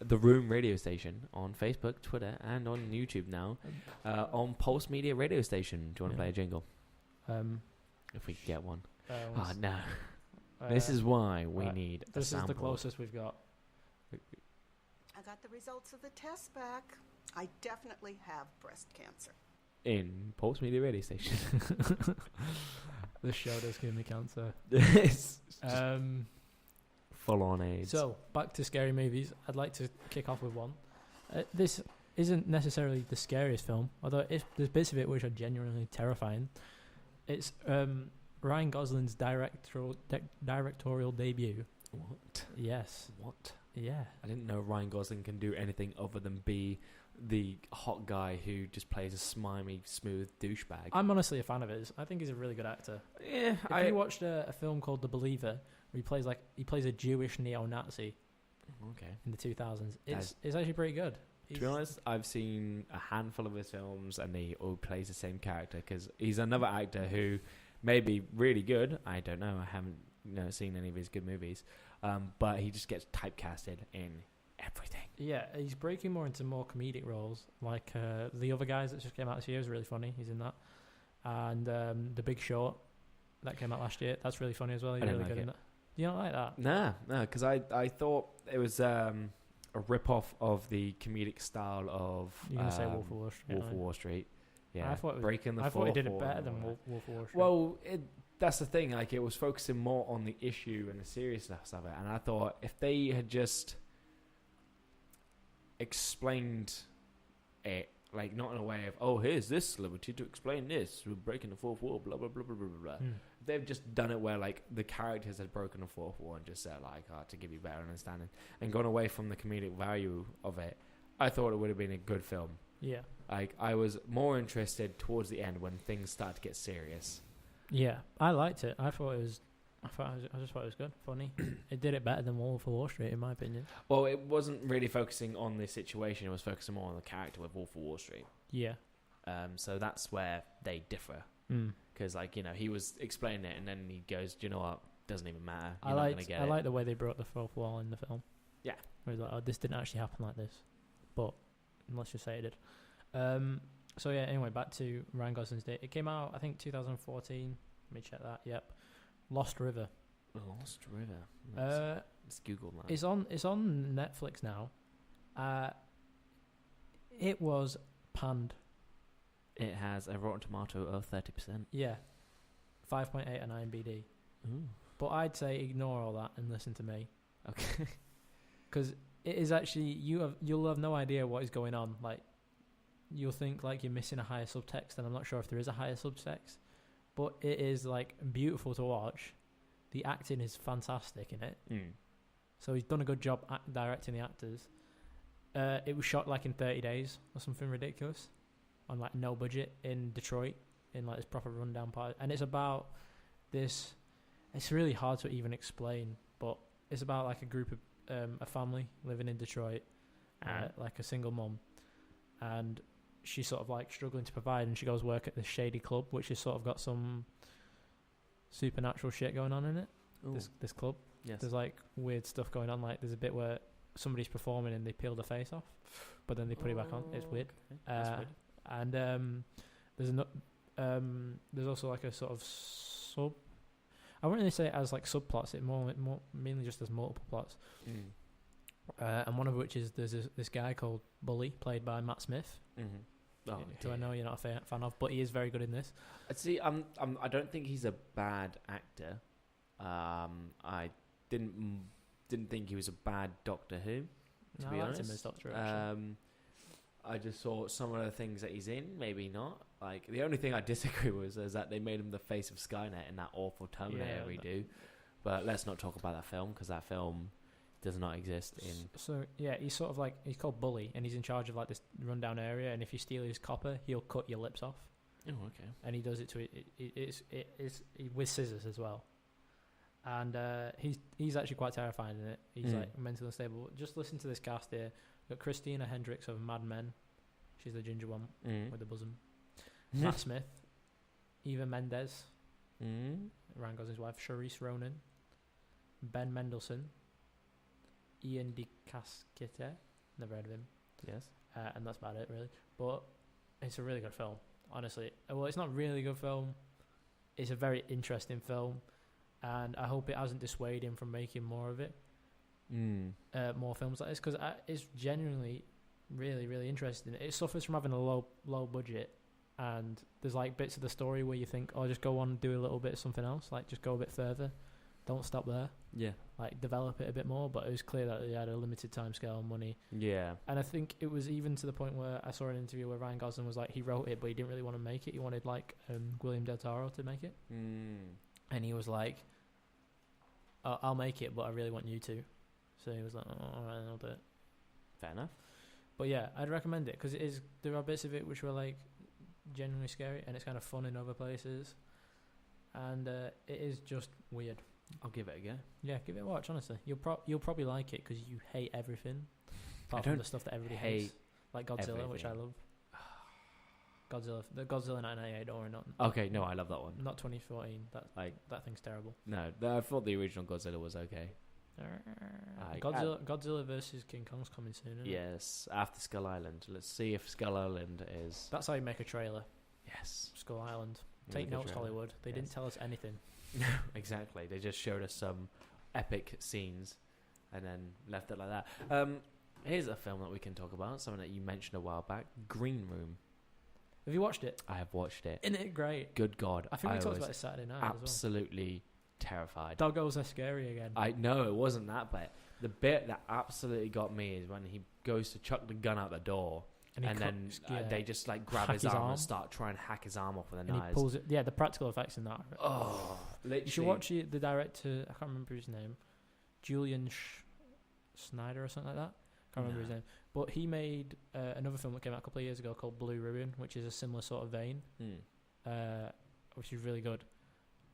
the Room radio station on Facebook, Twitter, and on YouTube now. On Pulse Media radio station. Do you want to play a jingle? If we can get one. Oh, no. This is why we need a This sample. is the closest we've got. I got the results of the test back. I definitely have breast cancer. In Pulse Media radio station. This show does give me cancer. It's full on AIDS. So, back to scary movies. I'd like to kick off with one. This isn't necessarily the scariest film, although there's bits of it which are genuinely terrifying. It's Ryan Gosling's directorial debut. What? Yes. What? Yeah. I didn't know Ryan Gosling can do anything other than be the hot guy who just plays a smimey, smooth douchebag. I'm honestly a fan of his. I think he's a really good actor. Yeah, If you watched a film called The Believer, where he plays a Jewish neo-Nazi Okay. in the 2000s, it's actually pretty good. To be honest, I've seen a handful of his films, and he all plays the same character because he's another actor who may be really good. I don't know. I haven't seen any of his good movies, but he just gets typecasted in everything. Yeah, he's breaking more into more comedic roles, like The Other Guys that just came out this year is really funny. He's in that, and The Big Short that came out last year. That's really funny as well. He's really good in that. Do you not like that? No, because I thought it was a rip-off of the comedic style of You're going to say Wolf of Wall Street. Wolf of Wall Street. Yeah, I thought breaking the I thought he did it fourth better wall than and all Wolf of Wall Street. Well, that's the thing. Like, it was focusing more on the issue and the seriousness of it, and I thought if they had just explained it, like, not in a way of, oh, here's this celebrity to explain this, we're breaking the fourth wall, blah blah blah blah blah blah. They've just done it where, like, the characters had broken the fourth wall and just said, like, to give you better understanding, and gone away from the comedic value of it. I thought it would have been a good film. Yeah. Like, I was more interested towards the end when things started to get serious. Yeah, I liked it. I just thought it was good, funny. It did it better than Wolf of Wall Street, in my opinion. Well, it wasn't really focusing on the situation. It was focusing more on the character with Wolf of Wall Street. Yeah. So that's where they differ. Because, like, he was explaining it, and then he goes, do you know what? Doesn't even matter. You're not gonna get I it. like the way they broke the fourth wall in the film. Yeah. Where he's like, oh, this didn't actually happen like this. But let's just say it did. So, yeah, anyway, back to Ryan Gosling's date. It came out, I think, 2014. Let me check that. Yep. Lost River. Lost River. Let's Google that. It's on Netflix now. It was panned. It has a Rotten Tomato of 30%. Yeah. 5.8 on IMDb. Ooh. But I'd say ignore all that and listen to me. Okay. Because it is actually, you'll have no idea what is going on. Like, you'll think like you're missing a higher subtext, and I'm not sure if there is a higher subtext. But it is, like, beautiful to watch. The acting is fantastic in it. So he's done a good job directing the actors. It was shot, like, in 30 days or something ridiculous. On, like, no budget in Detroit. In, like, this proper rundown part. And it's about this... It's really hard to even explain. But it's about, like, a group of... a family living in Detroit. Like, a single mum. And... she's sort of, like, struggling to provide, and she goes work at this shady club, which has sort of got some supernatural shit going on in it. This club. Yes. There's, like, weird stuff going on. Like, there's a bit where somebody's performing and they peel their face off, but then they put it back on. It's weird. Okay. That's weird. And there's also, like, a sort of sub... I wouldn't really say it as, like, subplots. It mainly just as multiple plots. And one of which is there's this guy called Bully, played by Matt Smith. Oh, who I know you're not a fan of, but he is very good in this. See, I don't think he's a bad actor. I didn't think he was a bad Doctor Who. To be honest, him as Doctor Who, I just saw some of the things that he's in, maybe not. Like, the only thing I disagree with is that they made him the face of Skynet in that awful Terminator redo. But let's not talk about that film, because that film does not exist in... So, yeah, he's sort of like... He's called Bully, and he's in charge of, like, this rundown area, and if you steal his copper, he'll cut your lips off. Oh, okay. And he does it to it's with scissors as well. And he's actually quite terrifying in it. He's, like, mentally unstable. Just listen to this cast here. We've got Christina Hendricks of Mad Men. She's the ginger one with the bosom. Matt Smith. Eva Mendes. Ryan Gosling's wife. Charisse Ronan. Ben Mendelsohn. Ian DeCasquete. Never heard of him. Yes. And that's about it, really. But it's a really good film, honestly. Well, it's not really good film. It's a very interesting film, and I hope it hasn't dissuaded him from making more of it. More films like this, because it's genuinely really, really interesting. It suffers from having a low budget, and there's like bits of the story where you think, oh, just go on and do a little bit of something else, like just go a bit further, don't stop there, like develop it a bit more. But it was clear that he had a limited time scale and money, and I think it was even to the point where I saw an interview where Ryan Gosling was like, he wrote it but he didn't really want to make it. He wanted like William Del Toro to make it, and he was like, I'll make it, but I really want you to. So he was like, oh, alright, I'll do it. Fair enough. But yeah, I'd recommend it, because there are bits of it which were like genuinely scary, and it's kind of fun in other places, and it is just weird. I'll give it a go. Yeah, give it a watch. Honestly, you'll probably like it because you hate everything, apart from the stuff that everybody hates, like Godzilla, everything. which I love. the Godzilla 1998 or not. Okay, no, I love that one. Not 2014. That thing's terrible. No, I thought the original Godzilla was okay. Godzilla versus King Kong's coming soon, isn't it? Yes, after Skull Island. Let's see if Skull Island is... That's how you make a trailer. Yes. Skull Island. Take notes, Hollywood. They didn't tell us anything. No, exactly. They just showed us some epic scenes and then left it like that. Here's a film that we can talk about, something that you mentioned a while back, Green Room. Have you watched it? I have watched it. Isn't it great? Good God. I think we talked about it Saturday night absolutely terrified. Doggos are scary again. I know, it wasn't that bad. The bit that absolutely got me is when he goes to chuck the gun out the door, and then they just like grab his arm and start trying to hack his arm off with a knife. He pulls it. Yeah, the practical effects in that. Oh, literally. You should watch it. The director, I can't remember his name, Julian Snyder or something like that. Can't remember his name. But he made another film that came out a couple of years ago called Blue Ruin, which is a similar sort of vein, which is really good.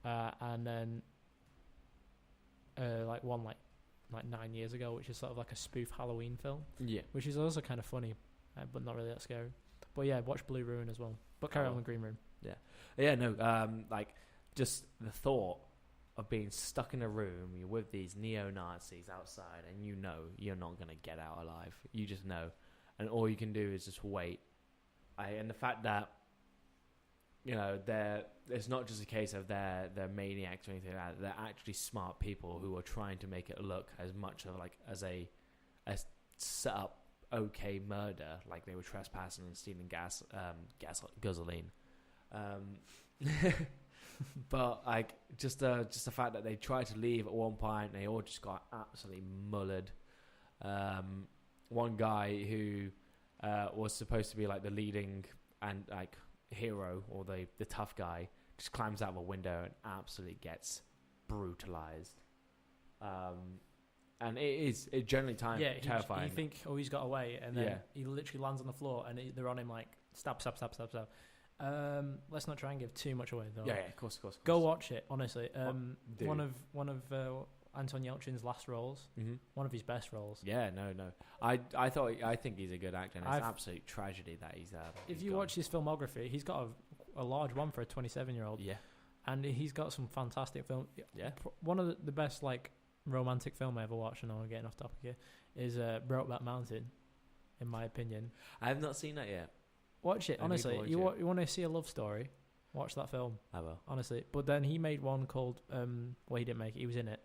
And then like 9 years ago, which is sort of like a spoof Halloween film. Yeah. Which is also kind of funny, but not really that scary. But yeah, watch Blue Ruin as well. But carry on with Green Room. Yeah. Yeah, no, like just the thought of being stuck in a room, you're with these neo-Nazis outside, and you know you're not going to get out alive. You just know. And all you can do is just wait. And the fact that, you know, it's not just a case of they're maniacs or anything like that. They're actually smart people who are trying to make it look as much of like as a set up okay murder, like they were trespassing and stealing gasoline. But like just the fact that they tried to leave at one point, they all just got absolutely mullered. One guy who was supposed to be like the leading and like hero or the tough guy just climbs out of a window and absolutely gets brutalized. And it generally terrifying. You think, oh, he's got away, and then he literally lands on the floor, and they're on him like stab. Let's not try and give too much away, though. Yeah, of course. Go watch it, honestly. One of Anton Yelchin's last roles, one of his best roles. Yeah, no. I think he's a good actor, and it's an absolute tragedy that he's if you watch his filmography, he's got a large one for a 27-year-old. Yeah, and he's got some fantastic film. Yeah, one of the best like romantic film I ever watched, and I'm getting off topic here, is Brokeback Mountain, in my opinion. I have not seen that yet. Watch it, honestly. You want to see a love story, watch that film. I will. Honestly. But then he made one called, well, he didn't make it, he was in it,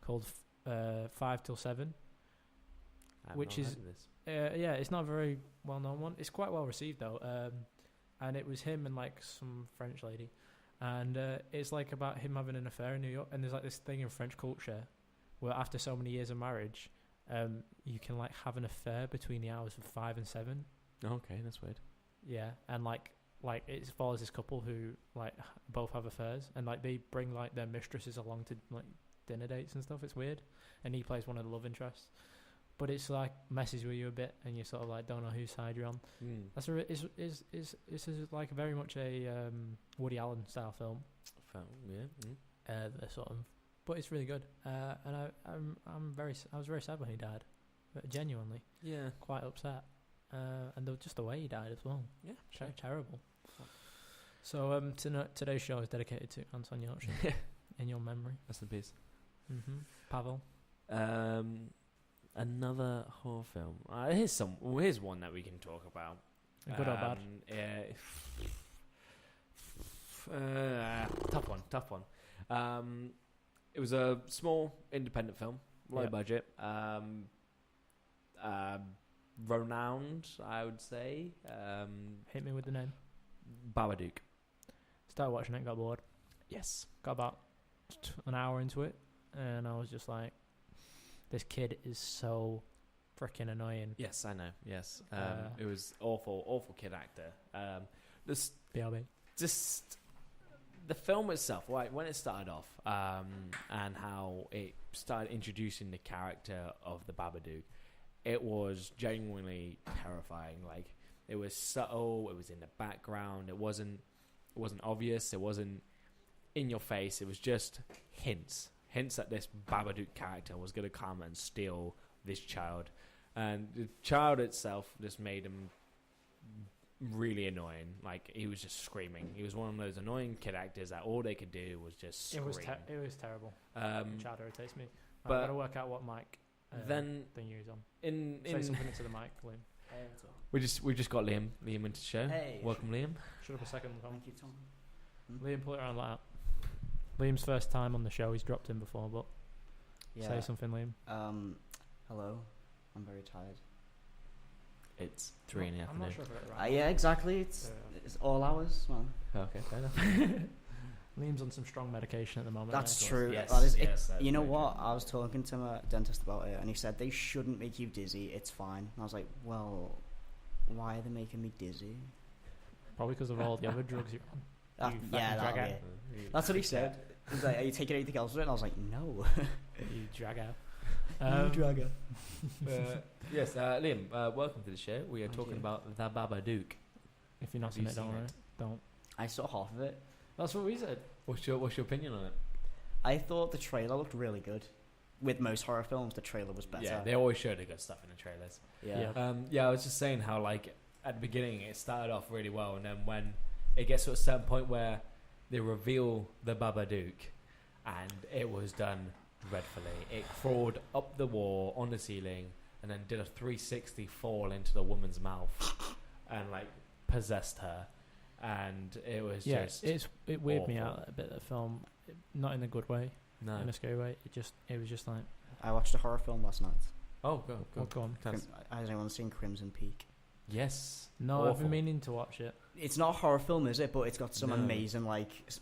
called 5 till 7. Which is, yeah, it's not a very well-known one. It's quite well received, though. And it was him and, like, some French lady. And it's, like, about him having an affair in New York. And there's, like, this thing in French culture where after so many years of marriage, you can, like, have an affair between the hours of 5 and 7. Okay, that's weird. Yeah, and like it follows this couple who like both have affairs, and like they bring like their mistresses along to like dinner dates and stuff. It's weird, and he plays one of the love interests, but it's like messes with you a bit, and you sort of like don't know whose side you're on. That's is like very much a Woody Allen style film. Sort of, but it's really good. And I was very sad when he died, genuinely. Yeah, quite upset. And just the way he died as well. Yeah, sure. Terrible. So today's show is dedicated to Anton Yelchin in your memory. Rest in peace. Pavel. another horror film. Here's one that we can talk about. Good or bad? Tough one. It was a small independent film, low budget, renowned, I would say. Hit me with the name. Babadook. Started watching it, got bored. Yes. Got about an hour into it, and I was just like, this kid is so freaking annoying. Yes, I know. Yes. It was awful kid actor. BRB. Just the film itself, right, when it started off, and how it started introducing the character of the Babadook, it was genuinely terrifying. Like, it was subtle, it was in the background, it wasn't obvious, it wasn't in your face, it was just hints that this Babadook character was going to come and steal this child. And the child itself just made him really annoying. Like, he was just screaming. He was one of those annoying kid actors that all they could do was just scream. It was terrible. Child irritates me. I've but got to work out what mic then thing you're on. Say something into the mic, Liam. Hey, we've just got Liam into the show. Hey. Welcome, Liam. Shut up a second, Tom. Thank you, Tom. Liam, pull it around like that. Liam's first time on the show. He's dropped in before, but say something, Liam. Hello. I'm very tired. It's 3 in the I'm afternoon. not sure if I got it right. Yeah, exactly. It's all hours, man. Okay, fair enough. Liam's on some strong medication at the moment. That's mate. true. Yes, That is, yes, that's you know very what? true. I was talking to my dentist about it, and he said they shouldn't make you dizzy. It's fine. And I was like, well, why are they making me dizzy? Probably because of all the other drugs you're on. You Yeah, fucking that'll drag be out. it. That's what he said. He's like, are you taking anything else with it? And I was like, no. You drag out. Yes, Liam, welcome to the show. We are Thank talking you. about the Babadook. If you're not Have you in it, don't seen worry. it? Don't. I saw half of it. That's what we said. What's your opinion on it? I thought the trailer looked really good. With most horror films, the trailer was better. Yeah, they always show the good stuff in the trailers. Yeah. I was just saying how, like, at the beginning it started off really well, and then when it gets to a certain point where they reveal the Babadook, and it was done dreadfully. It crawled up the wall on the ceiling, and then did a 360 fall into the woman's mouth, and like possessed her, and it was just it weirded me awful. out a bit. The film, not in a good way, no. in a scary way. It was just like, I watched a horror film last night. Oh, go. go on. Has anyone seen Crimson Peak? Yes. No, I've Awful. been meaning to watch it. It's not a horror film, is it? But it's got some No. amazing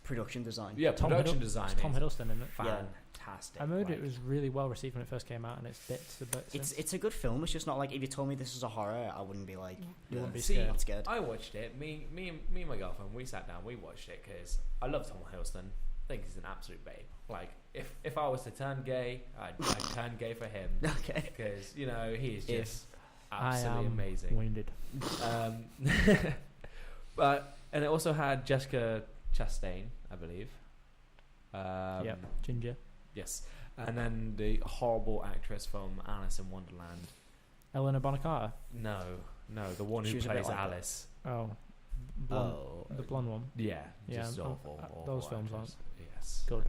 production design. Yeah, Tom production Hiddle- design. It's Tom is Hiddleston in it. fantastic. I remember like, it was really well received when it first came out, and it's bits a bit. It's a good film. It's just not like if you told me this is a horror, I wouldn't be like, You wouldn't be See, scared. not scared. I watched it. Me and my girlfriend, we sat down, we watched it because I love Tom Hiddleston. I think he's an absolute babe. Like, if I was to turn gay, I'd turn gay for him. Okay. Because, you know, he is If just I absolutely am amazing. wounded. And it also had Jessica Chastain, I believe. Yep, Ginger. Yes. And then the horrible actress from Alice in Wonderland. Helena Bonham Carter. No, the one She who was a bit plays like that. Alice. Oh, blonde, Oh. the blonde one. Yeah, Yeah, just I'm- awful. those awful films actress. Yes. Good.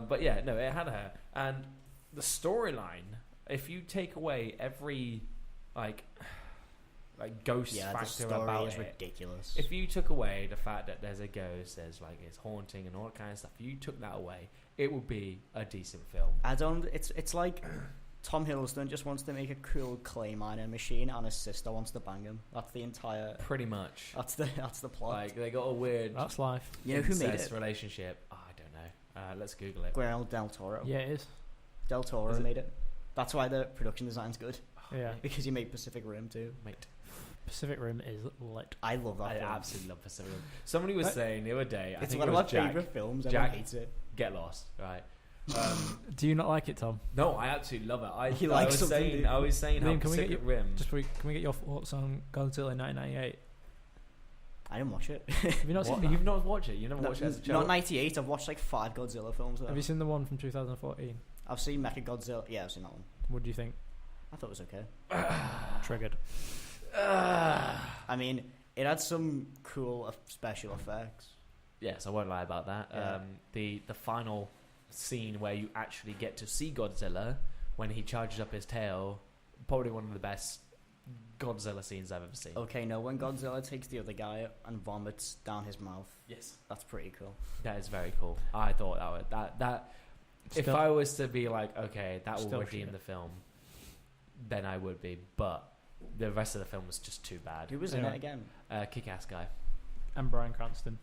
But yeah, no, it had her. And the storyline, if you take away every, like ghost Yeah, the factor story about is it, ridiculous. if you took away the fact that there's a ghost, there's like it's haunting and all that kind of stuff, if you took that away, it would be a decent film. I don't. It's like Tom Hiddleston just wants to make a cool clay mining machine, and his sister wants to bang him. That's the entire. Pretty much. That's the plot. Like they got a weird That's life. You know who made incest it? relationship. Oh, I don't know. Let's Google it. Guillermo del Toro. Yeah, it is. Del Toro Is it? made it. That's why the production design's good, Yeah, because he made Pacific Rim too. Mate, Pacific Rim is lit. I love that I film. absolutely love Pacific Rim. Somebody was What? saying the other day, I It's think one it of my was Jack, favorite films. Jack- Everyone hates it. Get Lost, right? Do you not like it, Tom? No, I absolutely love it. He I likes was something, saying, dude. I was saying how Liam, can we get Pacific you- Rim. Can we get your thoughts on Godzilla 1998? I didn't watch it. Have you not What? seen that? You've not watched it? You never watched it as a Not child? 98. I've watched like 5 Godzilla films. Though. Have you seen the one from 2014? I've seen Mechagodzilla. Yeah, I've seen that one. What do you think? I thought it was okay. Triggered. I mean, it had some cool special effects. Yes, I won't lie about that. Yeah. The final scene where you actually get to see Godzilla, when he charges up his tail. Probably one of the best Godzilla scenes I've ever seen. Okay, no, when Godzilla takes the other guy and vomits down his mouth. Yes, that's pretty cool. That is very cool. I thought that if I was to be like, okay, that will redeem the film, then I would be. But the rest of the film was just too bad. Who was in it again? Kick-ass guy. And Bryan Cranston.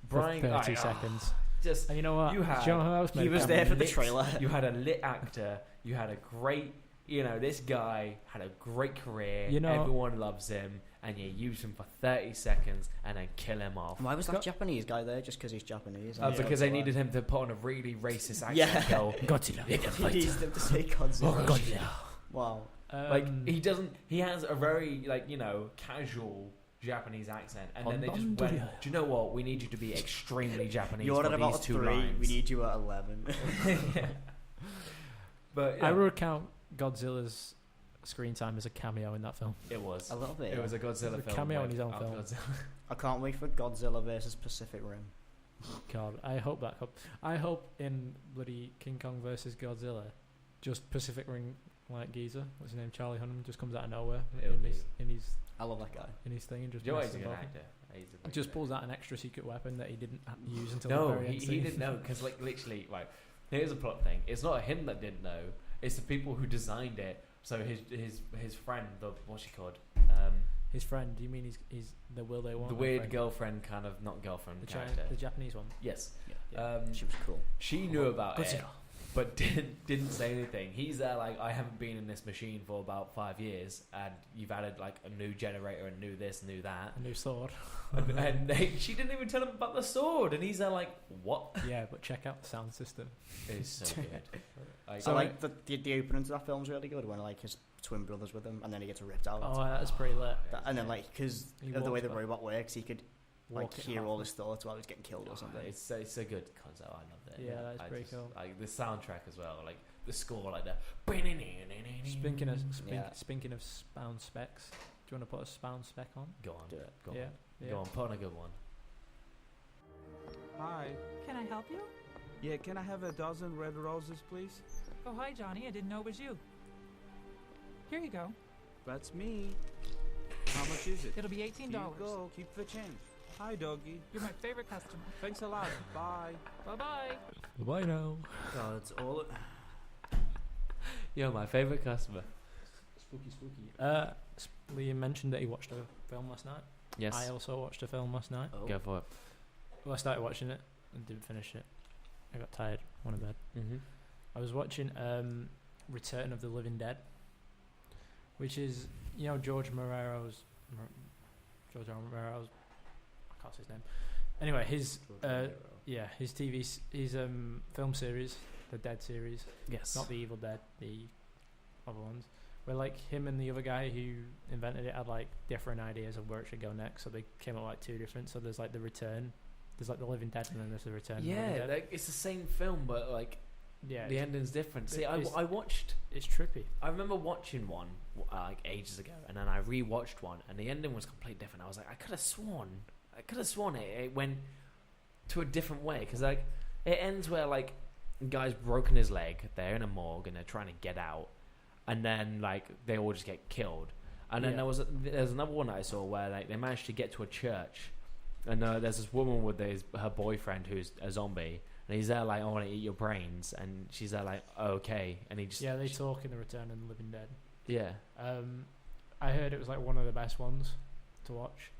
Brian, for 30 seconds. Just and you know what? You had, do you know who else made he was there for the trailer. You had a lit actor. You had a great. This guy had a great career. Everyone loves him, and you use him for 30 seconds and then kill him off. Why was that Japanese guy there? Just because he's Japanese? Because they needed him to put on a really racist accent. Yeah. Go, Godzilla. He needs them to say Godzilla. Oh, Godzilla. Wow. He doesn't. He has a very casual Japanese accent, and then they just went. Do you know what? We need you to be extremely Japanese. You're at about these 2 3. lines. We need you at 11. Yeah. But I would count Godzilla's screen time as a cameo in that film. It was a little bit. It was a Godzilla film. Cameo in his own film. I can't wait for Godzilla versus Pacific Rim. God, I hope that. I hope in bloody King Kong versus Godzilla, just Pacific Rim like geezer. What's his name? Charlie Hunnam just comes out of nowhere in his. I love that guy. In his thing and just. He's a good actor. Just pulls out an extra secret weapon that he didn't use until the very end. He didn't know because literally here's a plot thing. It's not him that didn't know. It's the people who designed it. So his friend, what's she called? His friend? Do you mean he's the will they want? The weird girlfriend, kind of not girlfriend character. The Japanese one. Yes. Yeah. She was cool. She knew about it, but didn't say anything. He's there like, I haven't been in this machine for about 5 years, and you've added like a new generator and new this, new that, a new sword, and she didn't even tell him about the sword, and he's there like, what? Yeah, but check out the sound system. It's so good. I like the opening to that film's really good when his twin brother's with him and then he gets ripped out. Oh, that's pretty lit. And then because of the way the robot works, he could hear all his thoughts while he's getting killed or something. It's a good concept. I love it. Yeah, that's pretty cool. Like the soundtrack as well, like the score, like the. Speaking of sound specs, do you want to put a sound spec on? Go on. Do it. Go on. Go on. Put on a good one. Hi. Can I help you? Yeah, can I have a dozen red roses, please? Oh, hi, Johnny. I didn't know it was you. Here you go. That's me. How much is it? It'll be $18. Here you go. Keep the change. Hi, doggy. You're my favorite customer. Thanks a lot. Bye. Bye-bye. Bye now. God, it's all. You're my favorite customer. Spooky. Liam mentioned that he watched a film last night. Yes. I also watched a film last night. Oh. Go for it. Well, I started watching it and didn't finish it. I got tired, went to bed. Mm-hmm. I was watching Return of the Living Dead, which is George Romero's. I can't say his name. Anyway, his his film series, the Dead series. Yes. Not the Evil Dead, the other ones. Where him and the other guy who invented it had different ideas of where it should go next, so they came up with 2 different. So there's the Return. There's the Living Dead, and then there's the Return. Yeah, it's the same film, but the ending's different. See, I watched. It's trippy. I remember watching one ages ago, and then I rewatched one, and the ending was completely different. I was like, I could have sworn it went to a different way because it ends where a guy's broken his leg. They're in a morgue and they're trying to get out, and then they all just get killed. And then there's another one that I saw where they managed to get to a church. And there's this woman with her boyfriend who's a zombie, and he's there I want to eat your brains, and she's there oh, okay, and he just they talk in the Return of the Living Dead. Yeah. I heard it was one of the best ones to watch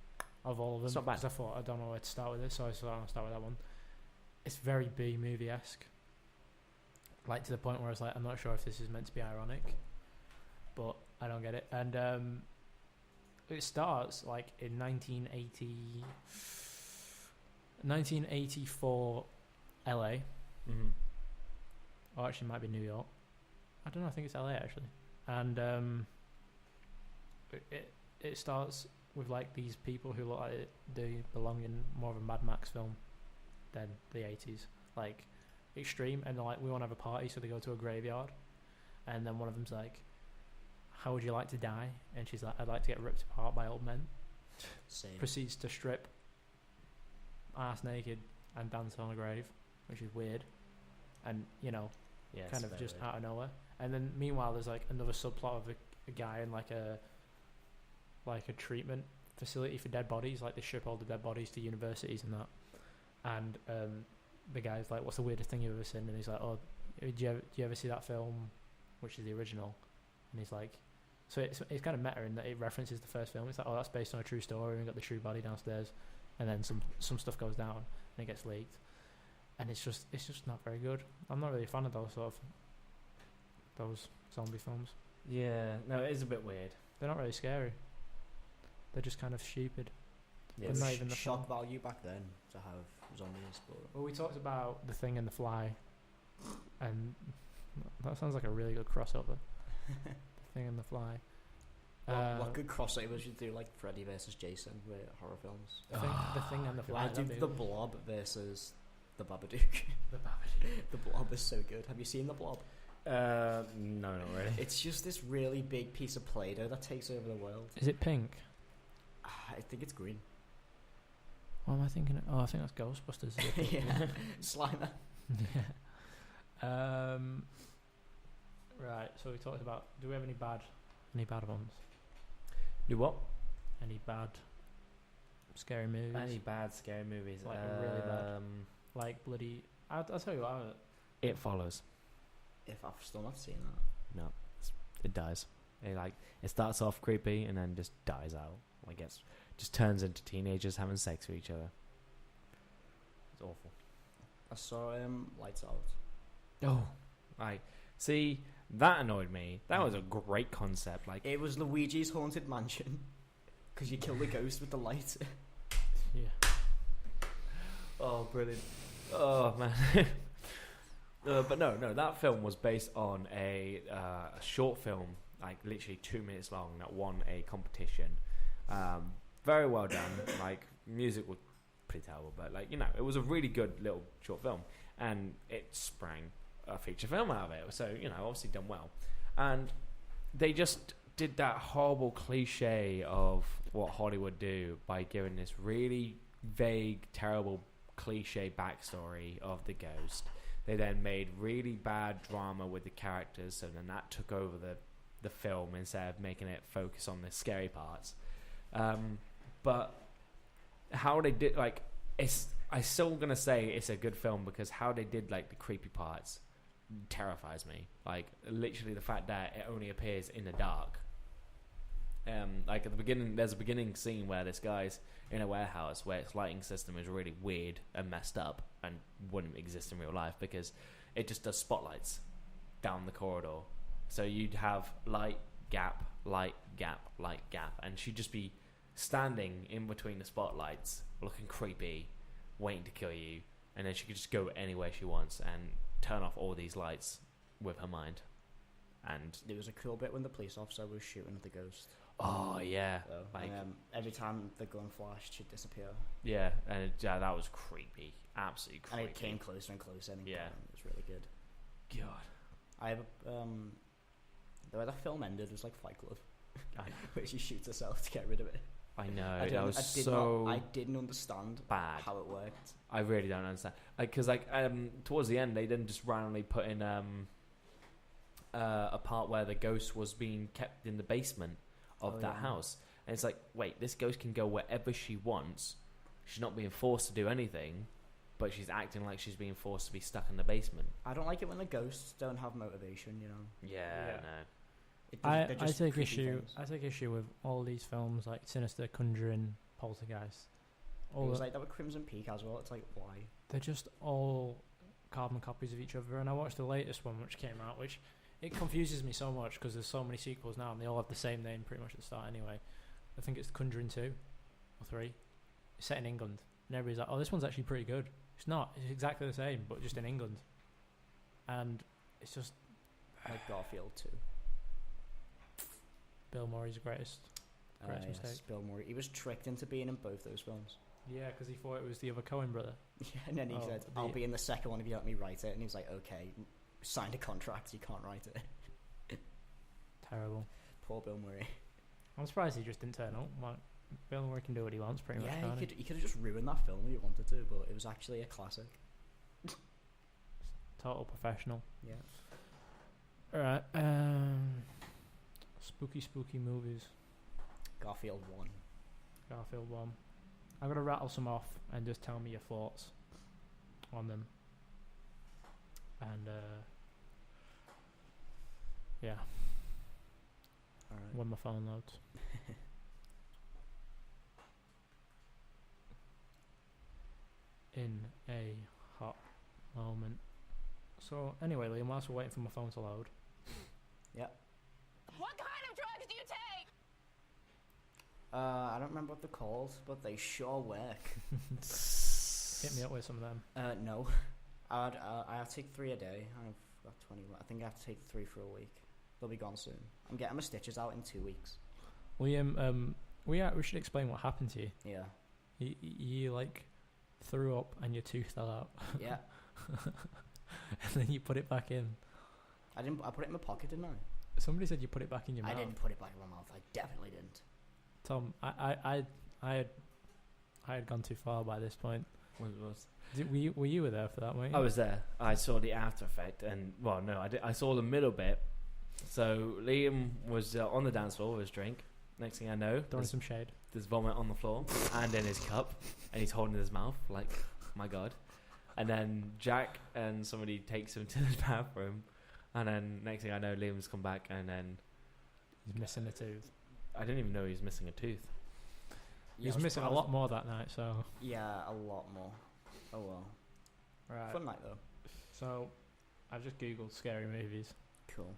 of all of them. It's not bad. 'Cause I thought I don't know where to start with this, so I thought I'll start with that one. It's very B movie esque, to the point where it's I'm not sure if this is meant to be ironic, but I don't get it. And it starts in 1984 LA. Mm-hmm. Or actually it might be New York. I don't know, I think it's LA actually. And it starts with these people who look like they belong in more of a Mad Max film than the 80s. Extreme, and we want to have a party, so they go to a graveyard, and then one of them's how would you like to die? And she's I'd like to get ripped apart by old men. Same. Proceeds to strip ass naked and dance on a grave, which is weird. And Yeah, it's kind of very just weird. out of nowhere. And then meanwhile, there's like another subplot of a guy in like a treatment facility for dead bodies. Like they ship all the dead bodies to universities and that. And the guy's like, "What's the weirdest thing you've ever seen?" And he's like, "Oh, do you ever see that film, which is the original?" And he's like, so it's kind of meta in that it references the first film. It's like, "Oh, that's based on a true story. We got the true body downstairs," and then some stuff goes down and it gets leaked, and it's just not very good. I'm not really a fan of those zombie films. Yeah, no, it is a bit weird. They're not really scary. They're just kind of stupid. Yeah, But not even the shock film. value back then to have zombies. But Well, we talked about The Thing and The Fly, and that sounds like a really good crossover. The Thing and The Fly. what good crossovers you do, like Freddy versus Jason with horror films? The Thing and The Fly. I do that'd be- The Blob versus The Babadook. The Babadook. The Blob is so good. Have you seen The Blob? No, not really. It's just this really big piece of Play-Doh that takes over the world. Is it pink? I think it's green. What am I thinking? Oh, I think that's Ghostbusters. Is it pink? Yeah, Slimer. Yeah. Right. So we talked about. Do we have any bad ones? Do what? Any bad scary movies? Any bad scary movies? Like really bad. Like bloody. I'll tell you what. It Follows. If I've still not seen that. No, it dies. It starts off creepy and then just dies out. Like just turns into teenagers having sex with each other. It's awful. I saw Lights Out. Oh, see, that annoyed me. That was a great concept. Like, It was Luigi's Haunted Mansion because you kill the ghost with the light. Yeah. oh, brilliant. Oh man. But no, that film was based on a short film, like literally 2 minutes long, that won a competition. Very well done. Like, music was pretty terrible, but it was a really good little short film, and it sprang a feature film out of it. So obviously done well, and they just did that horrible cliche of what Hollywood do by giving this really vague, terrible cliche backstory of the ghost. They then made really bad drama with the characters, so then that took over the film instead of making it focus on the scary parts. But how they did, I'm still gonna say it's a good film because how they did the creepy parts terrifies me. Like, literally the fact that it only appears in the dark. Like at the beginning, there's a beginning scene where this guy's in a warehouse where its lighting system is really weird and messed up and wouldn't exist in real life because it just does spotlights down the corridor. So you'd have light, gap, light, gap, light, gap, and she'd just be standing in between the spotlights, looking creepy, waiting to kill you, and then she could just go anywhere she wants and turn off all these lights with her mind. And There was a cool bit when the police officer was shooting at the ghost. oh yeah, So, like every time the gun flashed, she'd disappear. yeah, and that was creepy, absolutely creepy. And it came closer and closer. And Yeah. it was really good. God, I have the way that film ended was like Fight Club, where she shoots herself to get rid of it. I know I that was I didn't understand bad. how it worked. I really don't understand. Because towards the end, they then just randomly put in a part where the ghost was being kept in the basement of that house, and it's like, wait, this ghost can go wherever she wants. She's not being forced to do anything, but she's acting like she's being forced to be stuck in the basement. I don't like it when the ghosts don't have motivation. Yeah. No. They're I just take creepy issue. things. I take issue with all these films like Sinister, Conjuring, Poltergeist. It was like that with Crimson Peak as well. It's like, why? They're just all carbon copies of each other. And I watched the latest one, which came out, which it confuses me so much because there's so many sequels now, and they all have the same name pretty much at the start anyway. I think it's Conjuring 2 or 3. It's set in England, and everybody's like, "Oh, this one's actually pretty good." It's not. It's exactly the same, but just in England. And it's just Like Garfield too. Bill Murray's greatest Yes, mistake. Bill Murray. He was tricked into being in both those films. Yeah, because he thought it was the other Coen brother. Yeah, and then he said, "I'll be in the second one if you let me write it." And he was like, "Okay." Signed a contract. You can't write it. Terrible. Poor Bill Murray. I'm surprised he just didn't turn up. Like, Bill Murray can do what he wants, pretty much. Yeah, Can't he could have just ruined that film if he wanted to, but it was actually a classic. Total professional. Yeah. Alright, spooky movies. Garfield 1. Garfield 1. I'm gonna rattle some off and just tell me your thoughts on them. And yeah, Alright. when my phone loads. In a hot moment. So anyway, Liam, whilst we're waiting for my phone to load. Yeah. What kind of drugs do you take? I don't remember what they're called, but they sure work. Hit me up with some of them. No. I have to take 3 a day. I've got 20. I think I have to take 3 for a week. They'll be gone soon. I'm getting my stitches out in 2 weeks. Liam, we should explain what happened to you. Yeah. You like threw up and your tooth fell out. Yeah. And then you put it back in. I put it in my pocket, didn't I? Somebody said you put it back in your mouth. I didn't put it back in my mouth. I definitely didn't. Tom, I had gone too far by this point. Were you there for that, weren't you? I was there. I saw the after effect, and well, no, I saw the middle bit. So Liam was on the dance floor with his drink. Next thing I know, throwing some shade. There's vomit on the floor and in his cup, and he's holding his mouth like, my God. And then Jack and somebody takes him to the bathroom, and then next thing I know, Liam's come back, and then he's missing a tooth. I didn't even know he was missing a tooth. He was missing a lot more that night, so... Yeah, a lot more. Oh well. Right. Fun night, though. So, I've just googled scary movies. Cool.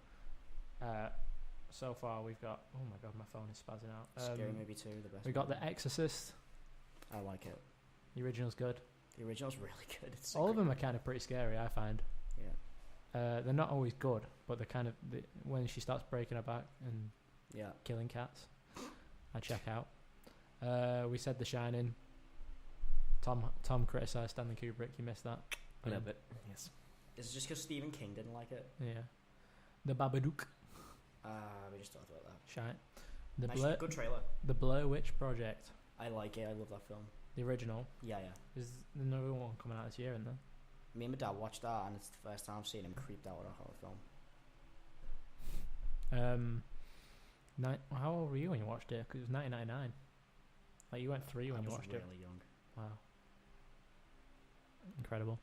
So far, we've got... Oh my God, my phone is spazzing out. Scary Movie 2, the best. We got The Exorcist. I like it. The original's good. The original's really good. It's All of them are kind of pretty scary, I find. Yeah. They're not always good, but they're kind of... when she starts breaking her back and killing cats, I check out. We said The Shining. Tom criticised Stanley Kubrick. You missed that. A little bit, yes. Is it just because Stephen King didn't like it? Yeah. The Babadook. We just talked about that. Shite. Good trailer. The Blair Witch Project. I like it. I love that film. The original. Yeah. There's another one coming out this year, isn't there? Me and my dad watched that, and it's the first time I've seen him creeped out at a horror film. How old were you when you watched it? Because it was 1999. Like, you went 3 when you watched it. Really young. Wow. Incredible.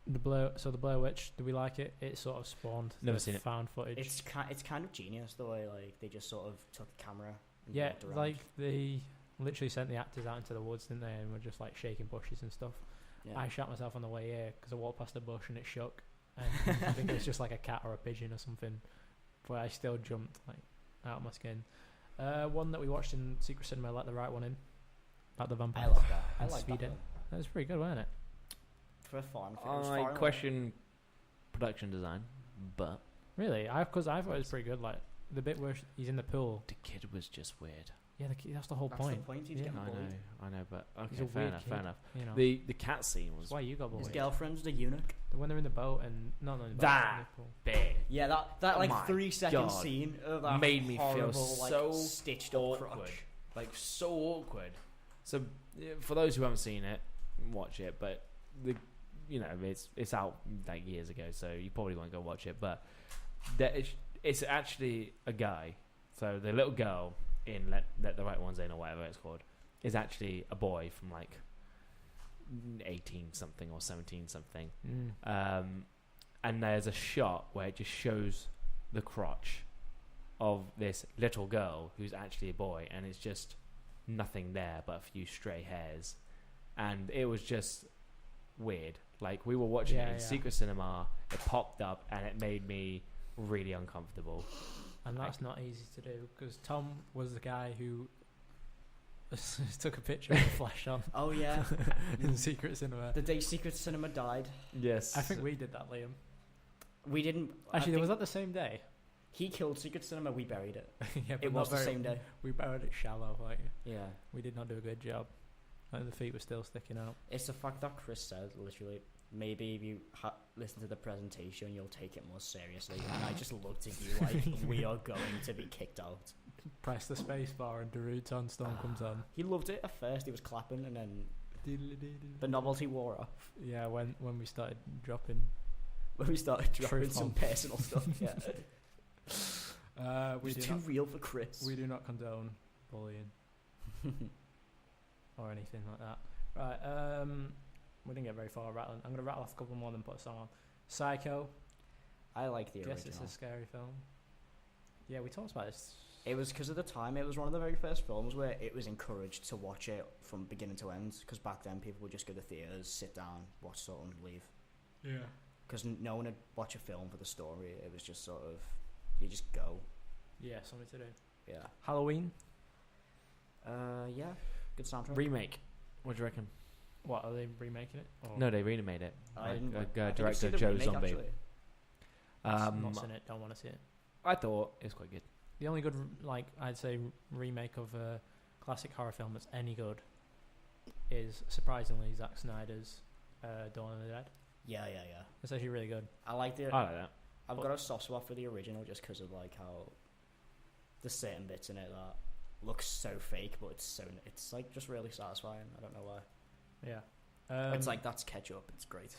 The Blair Witch, do we like it? It sort of spawned Never seen it. found footage. It's kind of genius the way like they just sort of took the camera and yeah, walked around. like they literally sent the actors out into the woods, didn't they? And were just like shaking bushes and stuff. Yeah. I shot myself on the way here because I walked past a bush and it shook. And I think it was just like a cat or a pigeon or something. But I still jumped like out of my skin. One that we watched in Secret Cinema, Let the Right One In. About the vampire. I like that. I And like Speed that. It. That was pretty good, wasn't it? For a foreign film. It was I foreign, question production design, but Really? Because I thought it was pretty good. Like the bit where he's in the pool. the kid was just weird. Yeah, that's the whole That's point. the point. He's Yeah. getting bullied. I know, but He's okay, a fair weird enough, kid. fair enough. You know. The cat scene was That's why you got His bullied. girlfriend's the eunuch. When they're in the boat and not in the boat, That in the pool. big. Yeah, that Oh like my 3-second God. scene of that Made me feel horrible, like, so stitched up awkward. crotch. Like so awkward. So for those who haven't seen it, watch it. But it's out like years ago, so you probably won't go watch it. But it's actually a guy. So the little girl in Let the Right Ones In or whatever it's called is actually a boy from like 18 something or 17 something. And there's a shot where it just shows the crotch of this little girl who's actually a boy, and it's just nothing there but a few stray hairs, and it was just weird. Like we were watching it in Secret Cinema, it popped up and it made me really uncomfortable. And that's not easy to do because Tom was the guy who took a picture of the flash on Oh yeah, in Secret Cinema. the day Secret Cinema died. Yes, I think we did that, Liam. We didn't. Actually, was that the same day? He killed Secret Cinema. We buried it. Yeah, but It not was the very- same day. We buried it shallow. Like Yeah, we did not do a good job. Like the feet were still sticking out. it's the fact that Chris said literally. Maybe if you listen to the presentation, you'll take it more seriously. And I just looked at you like we are going to be kicked out. Press the space bar and Darude Storm comes on. He loved it at first. He was clapping, and then the novelty wore off. Yeah, when we started dropping When we started dropping Truth some bomb. personal stuff. Yeah. We It's do too not. real for Chris. We do not condone bullying or anything like that. Right. We didn't get very far rattling. I'm gonna rattle off a couple more than put a song on. Psycho. I like the Guess original. it's a scary film. Yeah, we talked about this. It was because of the time. It was one of the very first films where it was encouraged to watch it from beginning to end. Because back then, people would just go to theaters, sit down, watch something, leave. Yeah. Because no one would watch a film for the story. It was just sort of, you just go. Yeah, something to do. Yeah. Halloween. Yeah. Good soundtrack. Remake. What do you reckon? What are they remaking it? Or No, they remade it. I didn't. I think I've Director seen the Joe remake, Zombie. actually. not seen it. Don't want to see it. I thought it was quite good. The only good, I'd say, remake of a classic horror film that's any good is surprisingly Zack Snyder's Dawn of the Dead. Yeah. It's actually really good. I liked it. I like that. I've got a soft spot for the original just because of like how there's certain bits in it that looks so fake, but it's like just really satisfying. I don't know why. Yeah. It's like that's ketchup. It's great.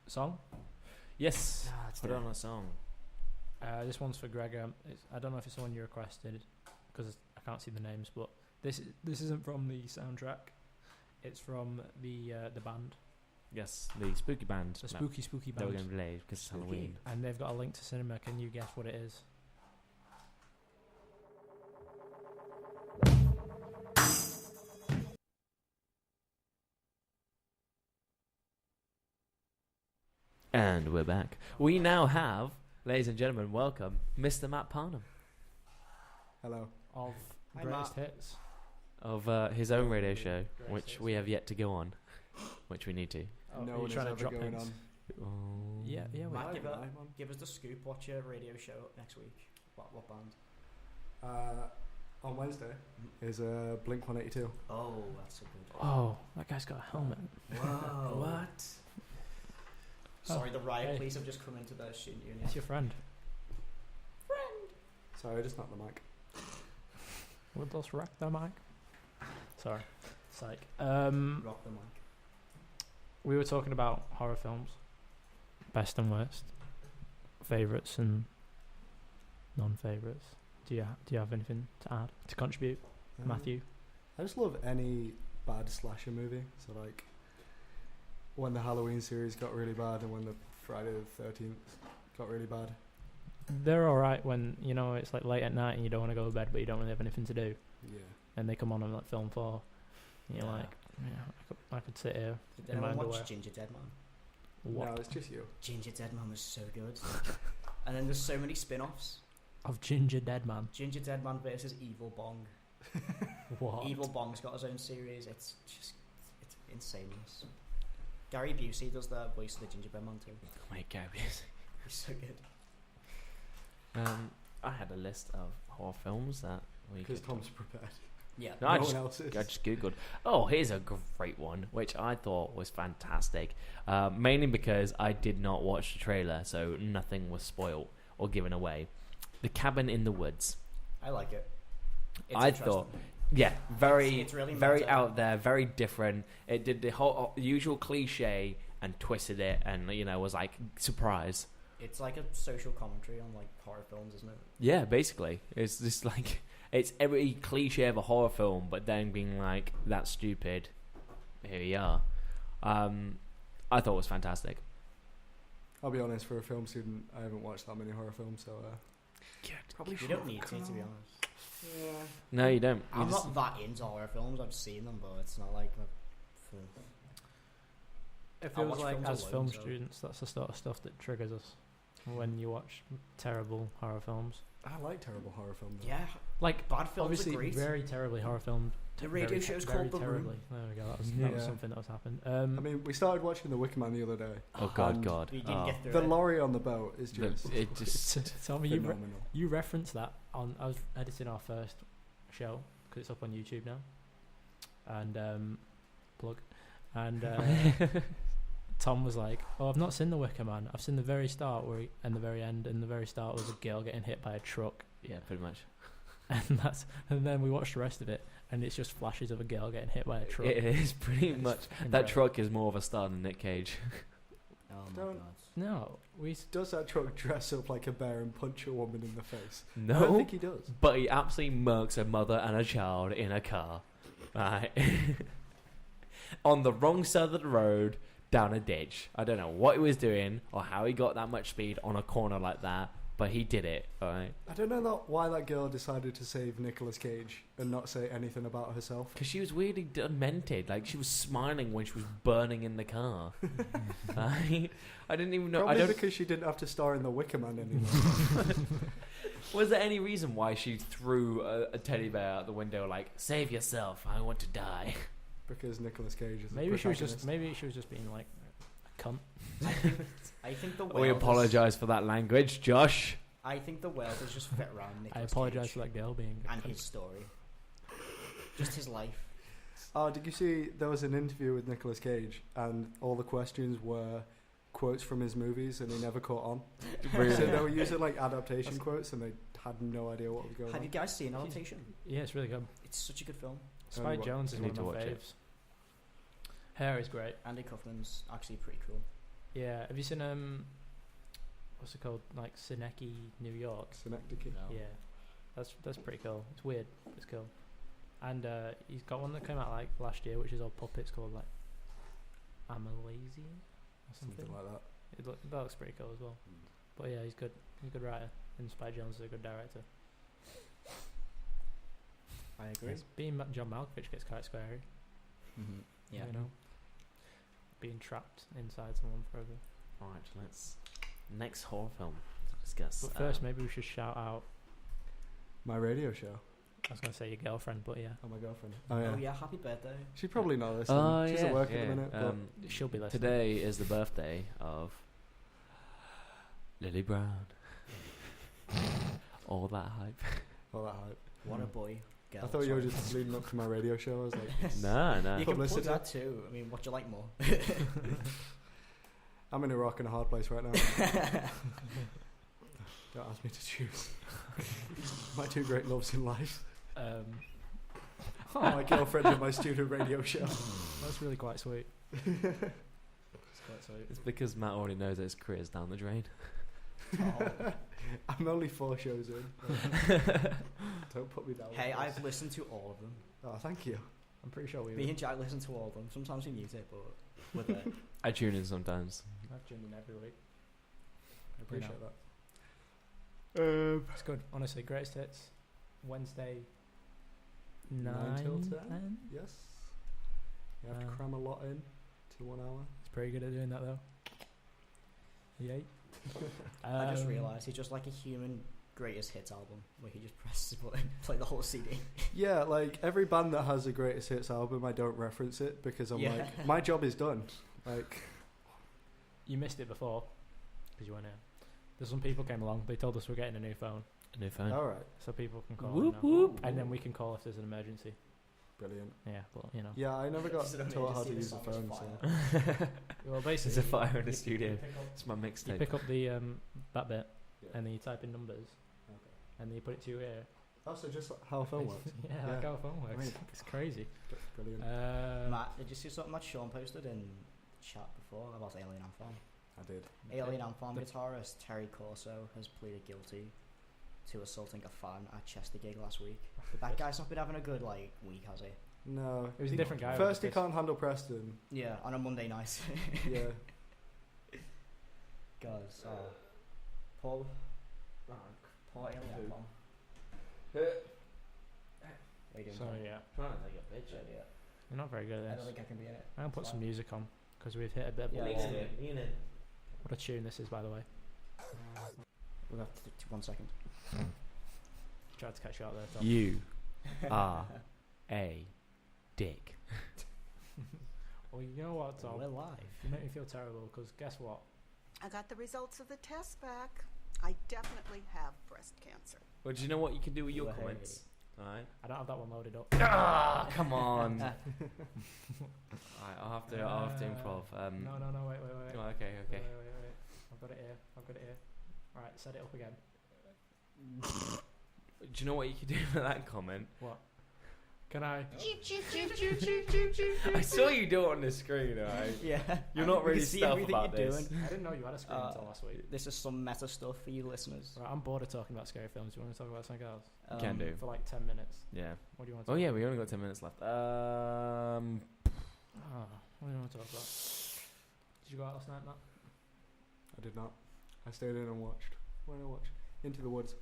Song. Yes. Let's Put do it it. on a song. This one's for Greg. I don't know if it's the one you requested because I can't see the names, but this isn't from the soundtrack. It's from the band, Yes, the spooky band. the spooky That we're band, going to play because it's Spooky. Halloween. and they've got a link to cinema. Can you guess what it is? And we're back. We now have, ladies and gentlemen, welcome Mr. Matt Parnham Hello. Of Hi, greatest Matt. hits. of his own radio show, Great which hits. we have yet to go on, which we need to. Oh, no are you one is trying to ever drop going hints? on. Oh. Yeah. We Matt, Am give, I, us, man? give us the scoop. What's your radio show next week? What band? On Wednesday is Blink 182. Oh, that's a good. Oh, that guy's got a helmet. Whoa. What? Sorry, the riot hey. police have just come into the student union. It's your friend. Sorry, I just knocked the mic. With us wreck the mic. Sorry. Psych. Rock the mic. We were talking about horror films, best and worst, favorites and non-favorites. Do you have anything to add to contribute, Matthew? I just love any bad slasher movie. So like when the Halloween series got really bad and when the Friday the 13th got really bad. They're all right when it's like late at night and you don't want to go to bed, but you don't really have anything to do, Yeah. and they come on like film 4. And you're Yeah. like, I could sit here Did in my anyone underwear. watch Ginger Dead Man? What? No, it's just you. Ginger Dead Man was so good. And then there's so many spin-offs. Of Ginger Dead Man. Ginger Dead Man versus Evil Bong. What? Evil Bong's got his own series. It's insane. Gary Busey does the voice of the Gingerbread Man too. Oh my God. He's so good. I had a list of horror films that we Because could... Tom's prepared. Yeah. No, No I one just, else is. I just googled. Oh, here's a great one, which I thought was fantastic. Mainly because I did not watch the trailer, so nothing was spoiled or given away. The Cabin in the Woods. I like it. It's I interesting. thought, yeah, very, It's really very meta. out there, very different. It did the whole usual cliche and twisted it, and was like surprise. It's like a social commentary on like horror films, isn't it? Yeah, basically, it's just like it's every cliche of a horror film, but then being like that's stupid. Here we are. I thought it was fantastic. I'll be honest, for a film student, I haven't watched that many horror films, so probably You don't need to be honest. Yeah. No, you don't. You I'm just- not that into horror films. I've seen them, but it's not like It I feels watch like films as alone, film so- students, that's the sort of stuff that triggers us when you watch terrible horror films. I like terrible horror films. though. yeah, Like bad films obviously are great. very terribly horror filmed. The radio show's called The Room. terribly. There we go. That was Yeah. something that was happened. I mean, we started watching The Wicker Man the other day. Oh God, and God. We didn't Oh. get through The it. lorry on the boat is just It just Tell me, phenomenal. you referenced that on. I was editing our first show because it's up on YouTube now, and plug, and Tom was like, "Oh, I've not seen The Wicker Man. I've seen the very start and the very end, and the very start was a girl getting hit by a truck." yeah, pretty much. And then we watched the rest of it, and it's just flashes of a girl getting hit by a truck. It is pretty It's much fucking that great. truck is more of a star than Nick Cage. Oh my Don't- god. No, Does that truck dress up like a bear and punch a woman in the face? I No, don't think he does. but he absolutely murks a mother and a child in a car, right? On the wrong side of the road, down a ditch. I don't know what he was doing or how he got that much speed on a corner like that, but he did it, alright? I don't know why that girl decided to save Nicolas Cage and not say anything about herself. Because she was weirdly demented. Like, she was smiling when she was burning in the car. Right? I didn't even know. Probably because she didn't have to star in The Wicker Man anymore. Was there any reason why she threw a teddy bear out the window like, save yourself, I want to die? Because Nicolas Cage is maybe the she was protagonist. just being like a cunt. I think the We world apologise for that language, Josh. I think the world has just fit around Nicolas I apologise Cage for that girl being a and cunt. his story. Just his life. Oh, did you see there was an interview with Nicolas Cage and all the questions were quotes from his movies and he never caught on? So they were using like adaptation quotes and they had no idea what was going Have on. you guys seen adaptation? Yeah, it's really good. It's such a good film. Spike what- Jones is I one need of to my watch it. faves. Hair is great. Andy Kaufman's actually pretty cool. Yeah, have you seen what's it called? Like Synecdoche, New York. Synecdoche. No. Yeah, that's pretty cool. It's weird, but it's cool. And he's got one that came out like last year, which is all puppets called like Amalazia or something. Something like that. That looks pretty cool as well. But yeah, he's good. He's a good writer. And Spike Jones is a good director. I agree. Being John Malkovich gets quite scary. Mm-hmm. Yeah. You know, being trapped inside someone forever. Alright, let's... Next horror film to discuss. But first, maybe we should shout out. My radio show. I was gonna say your girlfriend, but yeah, Oh, my girlfriend. Oh, yeah. Oh yeah, happy birthday. She's probably not listening. Oh, She's yeah, at work yeah. at the minute. But she'll be listening. Today is the birthday of Lily Brown. All that hype. all that hype. What a boy. Girl, I thought you were sorry. just leading up to my radio show. I was like, No, no. You can plug Publicity. that too. I mean, what do you like more? I'm in a rock and a hard place right now. Don't ask me to choose. My two great loves in life. My girlfriend and my student radio show. That's really quite sweet. It's quite sweet. It's because Matt already knows that his career's down the drain. Oh. I'm only 4 shows in. Don't put me down. Hey, like this. I've listened to all of them. Oh, thank you. I'm pretty sure we. Me and Jack listen to all of them. Sometimes we mute it, but with it. I tune in sometimes. I've tuned in every week. I appreciate that. It's good, honestly. Greatest hits. Wednesday. 9 till 10? Yes. You have to Uh, cram a lot in to 1 hour. It's pretty good at doing that though. Yay. I just realised he's just like a human greatest hits album where he just presses a button, play the whole CD. Yeah, like every band that has a greatest hits album, I don't reference it because I'm Yeah. like, my job is done. Like, You missed it before because you weren't here. There's some people came along. They told us we're getting a new phone, A new phone. all right, so people can call. Whoop, now. whoop. And then we can call if there's an emergency. brilliant. Yeah, but you know. Yeah, I never got It's an taught how to emergency, use the a song is phone. fire. So Well, basically, There's a fire in the you studio. pick up- It's my You mixtape. pick up the that bit, Yeah. and then you type in numbers, Okay. and then you put it to your ear. also just how a phone works. Yeah, Yeah. like how a phone works. I mean, It's crazy. Brilliant. Matt, did you see something that Sean posted in chat before about Alien Ant Farm? I did. Alien Ant Farm the- guitarist Terry Corso has pleaded guilty to assaulting a fan at Chester gig last week. But that guy's not been having a good week, has he? No, It was a different guy. First, he with can't handle Preston. Yeah, on a Monday night. Yeah. Guys, Paul Alien Ant Farm. What are you doing? Sorry, yeah. Trying to take a picture. Yeah. You're not very good I at don't this. think I can be in it. I'm gonna put It's some fine. music on because we've hit a bit of a Yeah, wall. yeah. What a tune this is, by the way. We'll have 1 second. Tried to catch you out there, Tom. You are a dick. Well, you know what, Tom? We're live. You make me feel terrible because guess what? I got the results of the test back. I definitely have breast cancer. Well, do you know what you can do with your Way. comments? Alright. I don't have that one loaded up. Ah, come on. Alright, I'll have to improv. No, wait. Oh, okay. Wait. I've got it here. Alright, set it up again. Do you know what you can do with that comment? What? Can I? I saw you do it on the screen, alright? Yeah. You're not We really can see stuff everything about you're this. doing. I didn't know you had a screen until last week. This is some meta stuff for you listeners. Right, I'm bored of talking about scary films. Do you want to talk about something else? Can do. For like 10 minutes. Yeah. What do you want to Oh talk yeah, we only got 10 minutes left. What do you want to talk about? Did you go out last night, Matt? I did not. I stayed in and watched. What did I watch? Into the Woods.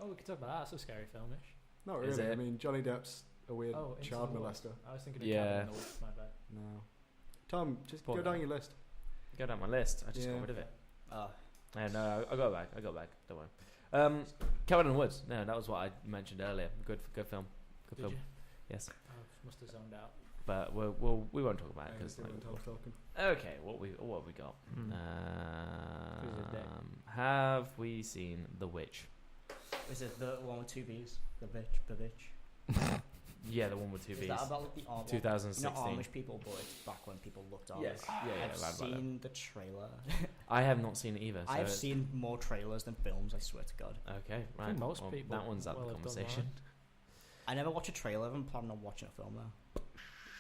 Oh, we could talk about that. That's a scary filmish. Not Is really. I it? mean, Johnny Depp's a weird Oh, Into child the Woods. molester. I was thinking of Yeah. Cabin in the Woods, my bad. No. Tom, just Pull go it down up. your list. Go down my list. I just Yeah. got rid of it. Oh. Yeah, no, I got back. Don't worry. Cabin in the Woods. No, that was what I mentioned earlier. Good film. Good Did film. you? Yes. I must have zoned out. But we won't talk about it because. Everything when Tom's talking. Okay, what have we got? Hmm. Who's his dick? Have we seen The Witch? Is it the one with two B's? The bitch. Yeah, the one with two Is B's. that about like the Amish? 2016. Not Amish people, but it's back when people looked Amish. Yes. Yeah, I've around about that. seen the trailer. I have not seen it either. So I've seen more trailers than films, I swear to God. Okay, right. think most well, people that one's out will the have done conversation. I never watch a trailer. I'm planning on watching a film though.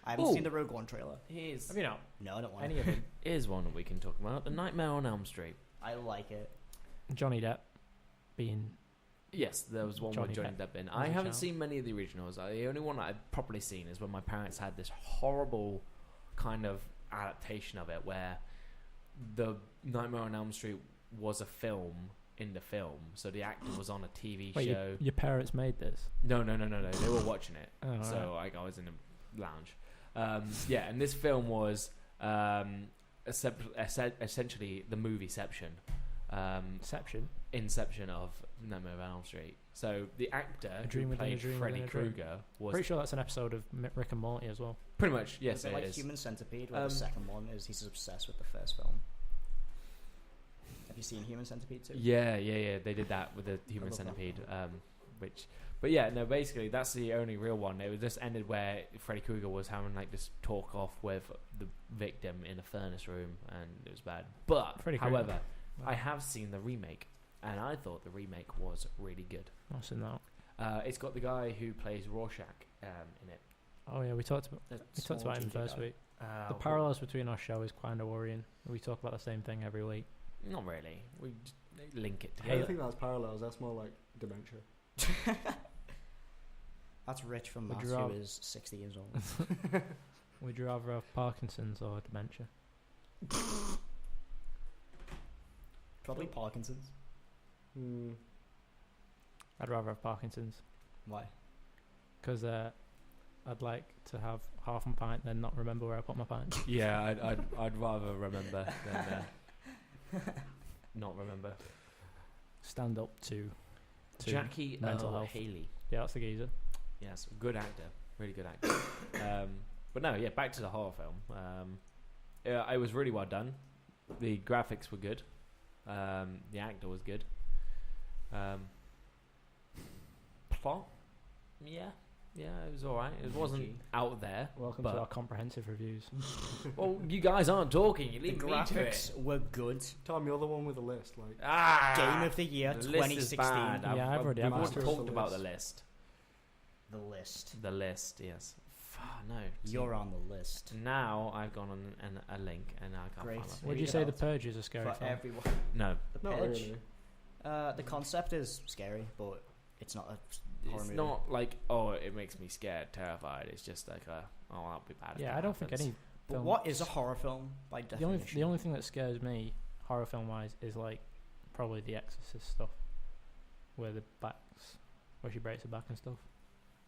I haven't Ooh. seen the Rogue One trailer. Here's Have you not? No, I don't want Any it. of them? here's one that we can talk about. The Nightmare on Elm Street. I like it. Johnny Depp being... Yes, there was one with Johnny Depp in. I a haven't child. seen many of the originals. The only one I've properly seen is when my parents had this horrible kind of adaptation of it where the Nightmare on Elm Street was a film in the film. So the actor was on a TV Wait, show. your parents made this? No. They were watching it. Oh, So right. I was in the lounge. Yeah, and this film was essentially the movieception. Inception of Nightmare on Elm Street. So the actor Dream who Within a played Dream Freddy Within a Dream. Krueger was Pretty sure that's an episode of Rick and Morty as well. pretty much, yes, Is it it like is. Human Centipede, where the second one is he's obsessed with the first film. Have you seen Human Centipede too? Yeah. They did that with the Human love that Centipede, but yeah, no. Basically, that's the only real one. It was just ended where Freddy Krueger was having like this talk off with the victim in a furnace room, and it was bad. But Freddy Krueger. however, I have seen the remake, and I thought the remake was really good. I've seen that. It's got the guy who plays Rorschach in it. Oh yeah, we talked about it in the first week. The parallels between our show is kind of worrying. We talk about the same thing every week. Not really. We just link it I don't together. think that's parallels. That's more like dementia. That's Rich from Would Mass, you who rather- is 60 years old. Would you rather have Parkinson's or dementia? Probably Parkinson's. Hmm. I'd rather have Parkinson's Why? because I'd like to have half my pint then not remember where I put my pint. Yeah, I'd rather remember than not remember. Stand up to Jackie mental Earl health. Haley. Yeah, that's the geezer. Yes, good actor, really good actor. But no, yeah, back to the horror film. Yeah, it was really well done. The graphics were good. The actor was good. Plot, yeah, it was alright. It wasn't out there. Welcome but to our comprehensive reviews. well, you guys aren't talking. You The leave me to it. graphics were good. Tom, you're the one with the list. Like, Game of the Year the list is 2016. bad. Yeah, I've already we've asked already for talked the about list. the list. The list. The list, yes. No. You're on the list. Now I've gone on a link and I can't Great. find it. Would Read you it say The out Purge is a scary For film? everyone. No, The not Purge. really. The concept is scary, but it's not a horror it's movie. not like it makes me scared, terrified. It's just like that'll be bad. if Yeah, that I don't think happens. any. But film- what is a horror film by the definition? only thing that scares me, horror film wise, is like probably the Exorcist stuff, where she breaks her back and stuff.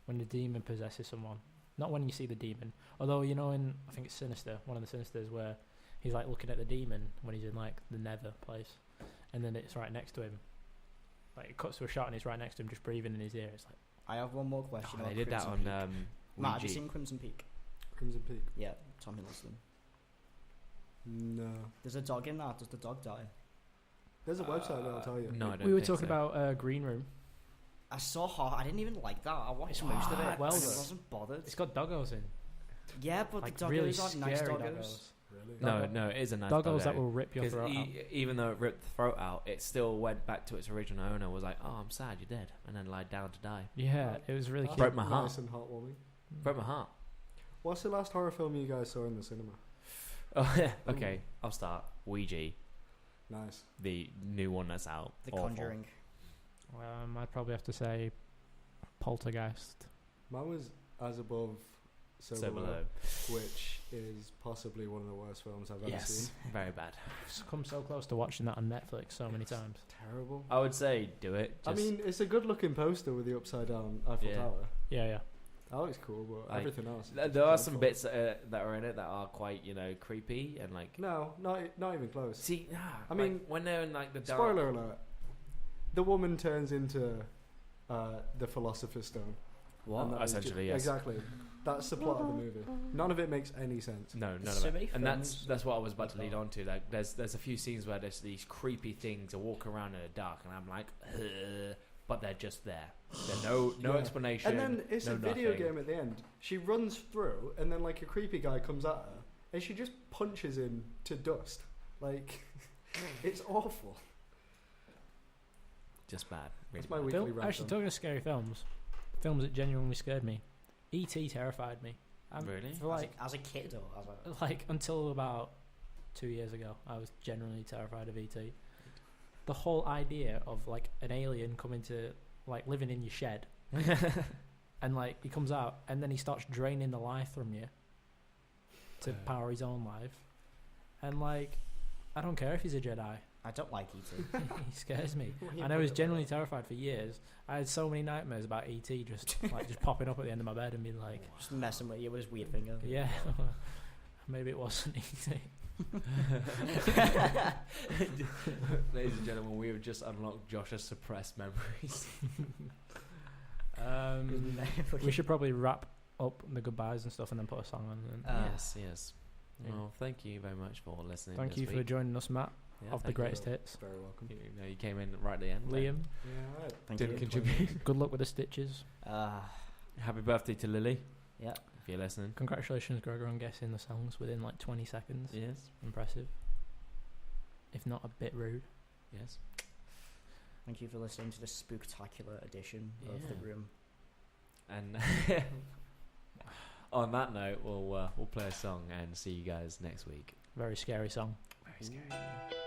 When the demon possesses someone, not when you see the demon. Although in I think it's Sinister, one of the Sinisters, where he's like looking at the demon when he's in like the Nether place, and then it's right next to him. Like it cuts to a shot and he's right next to him, just breathing in his ear. It's like I have one more question. Oh, about they did that Crimson on Peak. Matt, have you Ouija. seen Crimson Peak? Crimson Peak. Yeah, Tom Hiddleston. No. There's a dog in that. Does the dog die? There's a website that'll tell you. No, I don't we were think talking so. about Green Room. I saw I didn't even like that. I watched most of it. Well, and I though. wasn't bothered. It's got doggos in. Yeah, but Like the doggos really aren't nice scary doggos. doggos. Really? No, it is a nice Doggos that doggo. will rip your 'Cause throat out. even though it ripped the throat out, it still went back to its original owner. Was like, "Oh, I'm sad, you're dead," and then lied down to die. Yeah, it was really cute. Broke my heart. Nice and heartwarming. Broke my heart. What's the last horror film you guys saw in the cinema? Oh yeah. Okay, I'll start. Ouija, Nice. the new one that's out. The Awful. Conjuring. I'd probably have to say Poltergeist. Mine was As Above, So, So Below, below. which is possibly one of the worst films I've ever Yes, seen. very bad. I've come so close to watching that on Netflix so many times. Terrible. I would say do it. I mean, it's a good looking poster with the upside down Eiffel Yeah. Tower. Yeah. That looks cool, but Like, everything else. there are some bits that are in it that are quite, creepy and like. No, not even close. See, I mean, when they're in like the dark. Spoiler alert. The woman turns into the Philosopher's Stone. What? And that is Essentially, ju- yes. Exactly. That's the plot of the movie. None of it makes any sense. No, none So of many it. And films that's what I was about as to lead well. on to. Like, there's a few scenes where there's these creepy things that walk around in the dark, and I'm like, ugh, but they're just there. There's no Yeah. explanation. And then it's no a video nothing. game at the end. She runs through, and then like a creepy guy comes at her, and she just punches him to dust. Like, it's awful. Just bad. Really That's my bad. weekly rant. Actually, talking of scary films that genuinely scared me. E.T. terrified me. Really? For like, as a kid or as a... like until about 2 years ago, I was genuinely terrified of E.T. The whole idea of like an alien coming to like living in your shed, and like he comes out and then he starts draining the life from you to power his own life, and like I don't care if he's a Jedi. I don't like E.T. He scares me, and I was genuinely terrified for years. I had so many nightmares about E.T. just popping up at the end of my bed and being like, Just messing with you with his weird finger. yeah, maybe it wasn't E.T. Ladies and gentlemen, we have just unlocked Josh's suppressed memories. We should probably wrap up the goodbyes and stuff and then put a song on. And Yes. Yeah. Well, thank you very much for listening. thank this you for week. joining us, Matt, Yeah, of the thank you. greatest hits. Very welcome. You came in right at the end. Liam, Yeah, I Thank Didn't you. contribute. good luck with the stitches. Happy birthday to Lily. Yeah. If you're listening. Congratulations, Gregor, on guessing the songs within like 20 seconds. Yes. Impressive. If not a bit rude. Yes. Thank you for listening to the spooktacular edition of The Yeah. Room. And on that note, we'll play a song and see you guys next week. Very scary song. Very scary.